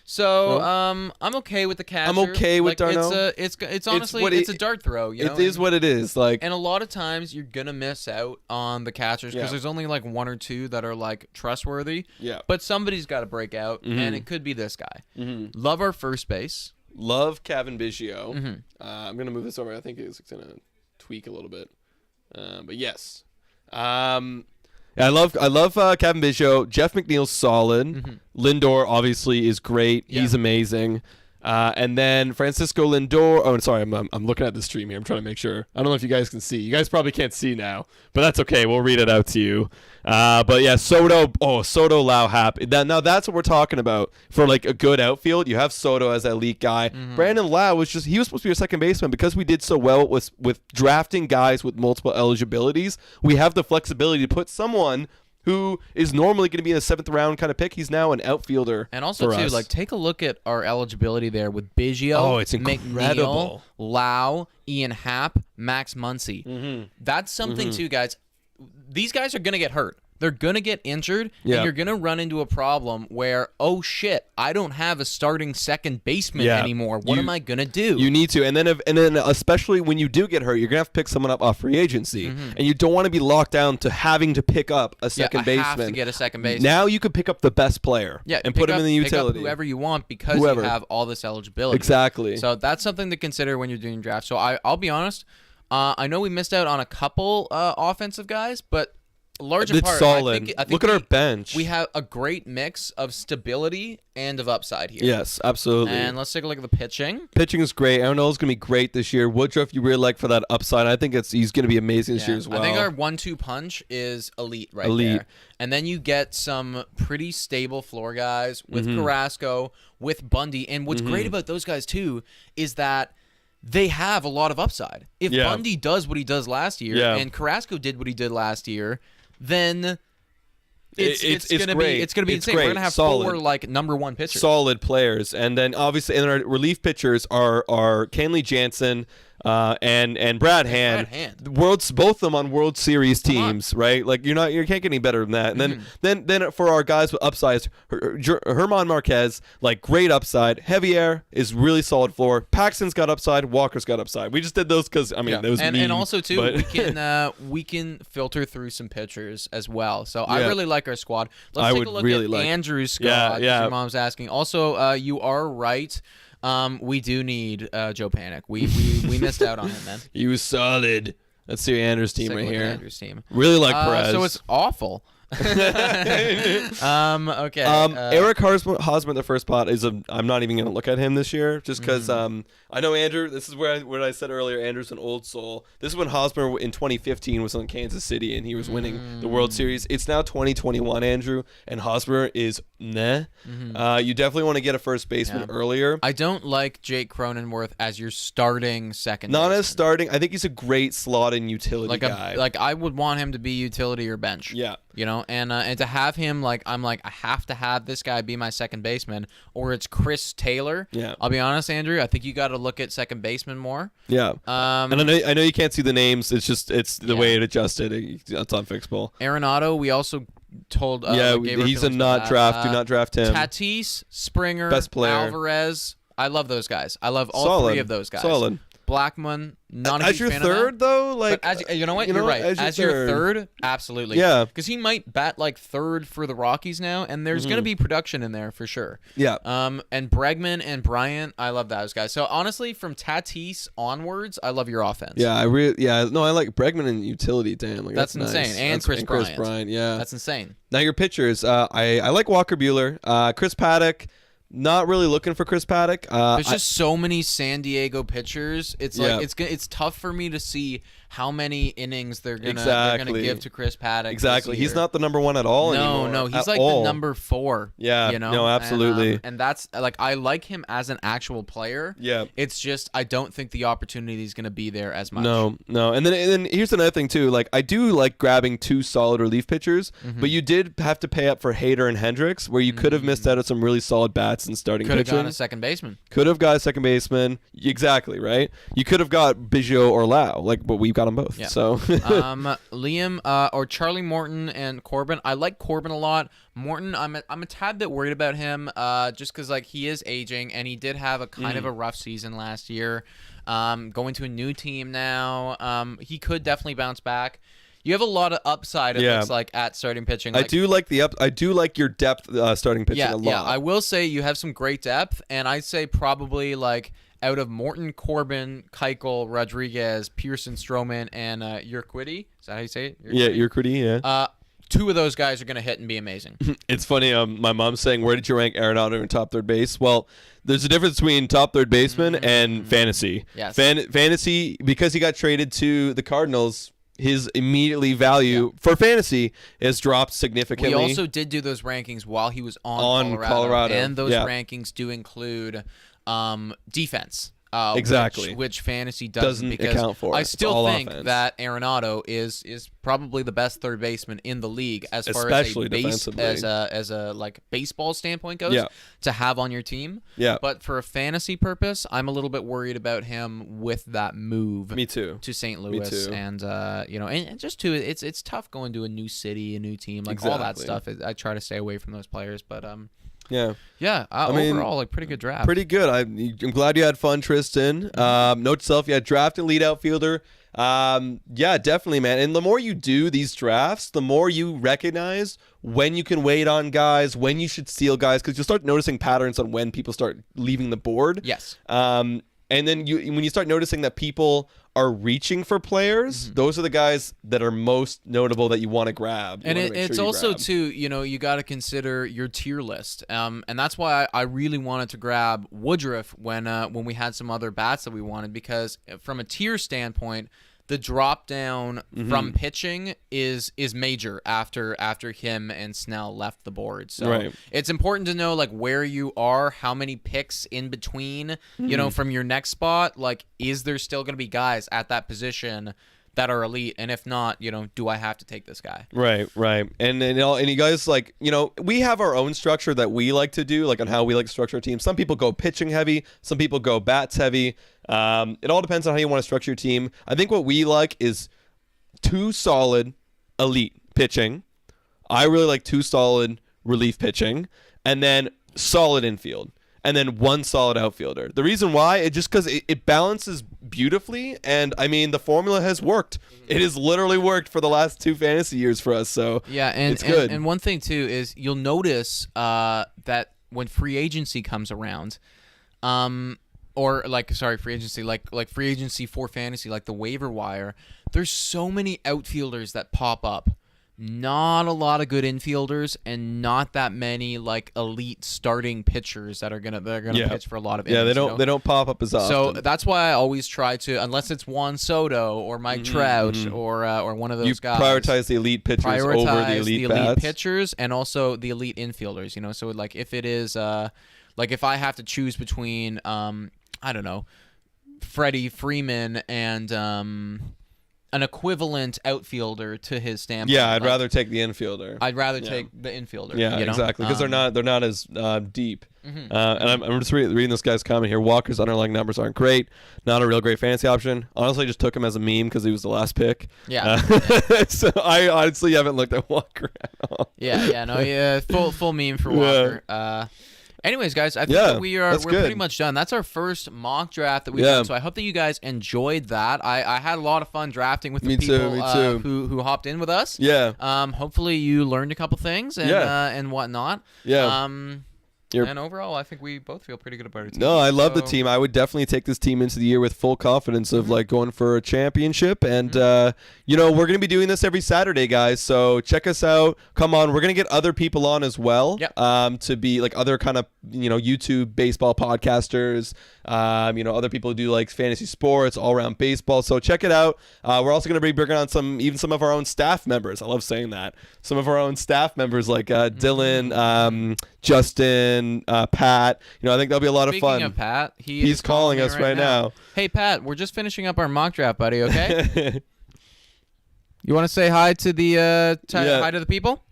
So, I'm okay with the catcher.
I'm okay with Darno.
It's honestly it's a dart throw.
It is what it is. Like,
and a lot of times you're gonna miss out on the catchers because there's only like one or two that are like trustworthy.
Yeah.
But somebody's got to break out, and it could be this guy. Love our first base.
Love Kevin Biggio. I'm gonna move this over. I think it's gonna tweak a little bit. But yes. I love Kevin Biggio. Jeff McNeil's solid. Lindor obviously is great. Yeah. He's amazing. And then Francisco Lindor. Oh, sorry, I'm looking at the stream here. I'm trying to make sure. I don't know if you guys can see. You guys probably can't see now, but that's okay. We'll read it out to you. But yeah, Soto. Oh, Soto, Lau, Hap. Now that's what we're talking about for like a good outfield. You have Soto as that elite guy. Brandon Lau he was supposed to be your second baseman because we did so well with drafting guys with multiple eligibilities. We have the flexibility to put someone who is normally going to be in a 7th round kind of pick. He's now an outfielder.
And also, too, like, take a look at our eligibility there with Biggio,
it's incredible.
McNeil, Lau, Ian Happ, Max Muncy. That's something, too, guys. These guys are going to get hurt. They're going to get injured, and you're going to run into a problem where, oh, shit, I don't have a starting second baseman anymore. What am I going to do?
You need to. And then especially when you do get hurt, you're going to have to pick someone up off free agency. And you don't want to be locked down to having to pick up a second baseman.
I have to get a second baseman.
Now you could pick up the best player and put him in the utility.
Pick up whoever you want because you have all this eligibility.
Exactly.
So that's something to consider when you're doing drafts. So I'll be honest. I know we missed out on a couple offensive guys, but larger part,
solid.
I think
look at our bench.
We have a great mix of stability and of upside here.
Yes, absolutely.
And let's take a look at the pitching.
Pitching is great. Arenolo's going to be great this year. Woodruff, you really like for that upside. I think he's going to be amazing this year as well.
I think our 1-2 punch is elite there. And then you get some pretty stable floor guys with Carrasco, with Bundy. And what's great about those guys, too, is that they have a lot of upside. If Bundy does what he does last year and Carrasco did what he did last year, then it's gonna be insane. We're gonna have four like number one pitchers,
solid players, and then obviously and our relief pitchers are Kenley Jansen and Brad Hand. Both of them on World Series teams, right? Like you can't get any better than that. And then for our guys with upsides, Germán Marquez, like great upside. Javier is really solid floor. Paxton's got upside. Walker's got upside. We just did those because that was mean,
and also too we can filter through some pitchers as well. So I really like our squad. Let's take a look at Andrew's squad. Your mom's asking. Also, you are right. We do need Joe Panic. We missed out on him, man.
He was solid. Let's see Andrew's team right here.
Andrew's team.
Really like Perez.
So it's awful. Okay.
Eric Hosmer, the first spot is I'm not even gonna look at him this year just because I know Andrew. This is where I said earlier. Andrew's an old soul. This is when Hosmer in 2015 was on Kansas City and he was winning the World Series. It's now 2021, Andrew, and Hosmer is nah. You definitely want to get a first baseman earlier.
I don't like Jake Cronenworth as your starting second.
Not as starting. I think he's a great slot and utility guy.
Like I would want him to be utility or bench.
Yeah.
And to have him I have to have this guy be my second baseman, or it's Chris Taylor. Yeah. I'll be honest, Andrew. I think you got to look at second baseman more.
Yeah. And I know you can't see the names. It's the way it adjusted. It's unfixable.
Arenado, we also told.
He's a not draft. Do not draft him.
Tatis, Springer,
best player.
Alvarez. I love those guys. I love all three of those guys.
Solid.
Blackmon, not a
as
huge
your
fan
third
of that.
though, like
But you know what, you're right. As your third, absolutely.
Yeah,
because he might bat like third for the Rockies now, and there's going to be production in there for sure.
Yeah.
And Bregman and Bryant, I love those guys. So honestly, from Tatis onwards, I love your offense.
Yeah, I like Bregman and utility. Damn, like
that's
nice.
insane. And Chris Bryant.
Yeah,
that's insane.
Now your pitchers, I like Walker Buehler, Chris Paddock. Not really looking for Chris Paddock.
There's just so many San Diego pitchers. It's like it's tough for me to see how many innings they're gonna give to Chris Paddock.
Exactly, he's not the number one at all anymore.
No, he's like the number 4.
Yeah,
you know?
No, absolutely.
And that's like I like him as an actual player.
Yeah,
it's just I don't think the opportunity is gonna be there as much.
No, and then here's another thing too. Like I do like grabbing 2 solid relief pitchers, but you did have to pay up for Hader and Hendricks, where you could have missed out on some really solid bats and starting pitching.
Could have got a second baseman.
Could have got a second baseman. Exactly, right? You could have got Biggio or Lau, but we've got them both.
Yeah.
So
Liam or Charlie Morton and Corbin. I like Corbin a lot. Morton, I'm a tad bit worried about him just because like he is aging and he did have a kind of a rough season last year. Going to a new team now. He could definitely bounce back. You have a lot of upside. It looks like at starting pitching.
I do like your depth starting pitching a lot.
Yeah, I will say you have some great depth, and I'd say probably like out of Morton, Corbin, Keuchel, Rodriguez, Pearson, Stroman, and Urquidy. Is that how you say it?
Urquidy, yeah.
2 of those guys are going to hit and be amazing.
It's funny. My mom's saying, "Where did you rank Arenado in top third base?" Well, there's a difference between top third baseman and fantasy.
Yes.
Fantasy, because he got traded to the Cardinals, his immediately value for fantasy has dropped significantly.
We also did do those rankings while he was on Colorado, and those rankings do include defense.
Exactly,
which fantasy doesn't because
account for.
I still think
offense.
that Arenado is probably the best third baseman in the league as far
especially
as a like baseball standpoint goes to have on your team.
Yeah.
But for a fantasy purpose, I'm a little bit worried about him with that move.
Me too.
To St. Louis, and and just to it's tough going to a new city, a new team, like all that stuff. I try to stay away from those players, but
Yeah.
Overall, like pretty good draft.
Pretty good. I'm glad you had fun, Tristan. Note to self, draft and lead outfielder. Yeah, definitely, man. And the more you do these drafts, the more you recognize when you can wait on guys, when you should steal guys, because you'll start noticing patterns on when people start leaving the board.
Yes.
And then when you start noticing that people are reaching for players, those are the guys that are most notable that you want to grab.
And it's also too, you got to consider your tier list. And that's why I really wanted to grab Woodruff when we had some other bats that we wanted, because from a tier standpoint, the drop down from pitching is major after him and Snell left the board. So it's important to know like where you are, how many picks in between, from your next spot. Like, is there still going to be guys at that position that are elite? And if not, do I have to take this guy? Right.
And you guys, like, we have our own structure that we like to do, like on how we like to structure our team. Some people go pitching heavy, some people go bats heavy. It all depends on how you want to structure your team. I think what we like is 2 solid elite pitching. I really like 2 solid relief pitching, and then solid infield, and then 1 solid outfielder. The reason why is just because it balances beautifully, and I mean the formula has worked. It has literally worked for the last 2 fantasy years for us. So it's good.
And one thing too is you'll notice that when free agency comes around, free agency, like free agency for fantasy, like the waiver wire, there's so many outfielders that pop up. Not a lot of good infielders, and not that many like elite starting pitchers that are gonna pitch for a lot of innings.
They don't pop up as often.
So that's why I always try to, unless it's Juan Soto or Mike Trout or one of those guys.
Prioritize the elite pitchers over the elite bats.
Pitchers and also the elite infielders. So like if it is like if I have to choose between I don't know, Freddie Freeman and an equivalent outfielder to his standpoint.
Yeah, I'd rather take the infielder.
I'd rather take the infielder.
Yeah, exactly, because they're not as deep. And I'm just reading this guy's comment here. Walker's underlying numbers aren't great. Not a real great fantasy option. Honestly, just took him as a meme because he was the last pick.
Yeah.
So I honestly haven't looked at Walker at all.
Full meme for Walker. Anyways, guys, I think that we're
good.
pretty much done. That's our first mock draft that we've done. So I hope that you guys enjoyed that. I had a lot of fun drafting with the people who hopped in with us.
Yeah.
Hopefully you learned a couple things and whatnot.
Yeah.
And overall, I think we both feel pretty good about it.
No, I love the team. I would definitely take this team into the year with full confidence of like going for a championship. And, you know, we're going to be doing this every Saturday, guys. So check us out. Come on. We're going to get other people on as well to be like other kind of, you know, YouTube baseball podcasters, you know, other people who do like fantasy sports, all around baseball. So check it out. We're also going to be bringing on some of our own staff members. I love saying that. Some of our own staff members like Dylan, Justin, Pat. You know, I think that'll be a lot of fun.
Speaking of Pat,
he's calling us right now.
Hey, Pat, we're just finishing up our mock draft, buddy. Okay. You want to say hi to the hi to the people?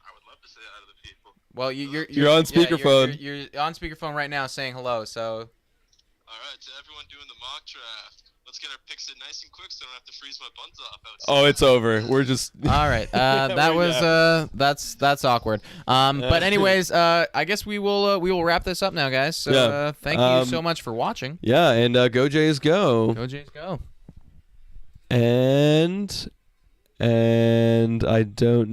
I would love to say hi to the people.
Well,
you're on speakerphone.
You're on speakerphone right now, saying hello. So.
All right, to everyone doing the mock draft. Let's get our picks in nice and quick so I don't have to freeze my buns off outside.
Oh, it's over. We're just
all right. That was that's awkward. But anyways, I guess we will wrap this up now, guys. So thank you so much for watching.
Yeah, and go Jays go.
Go Jays go.
And I don't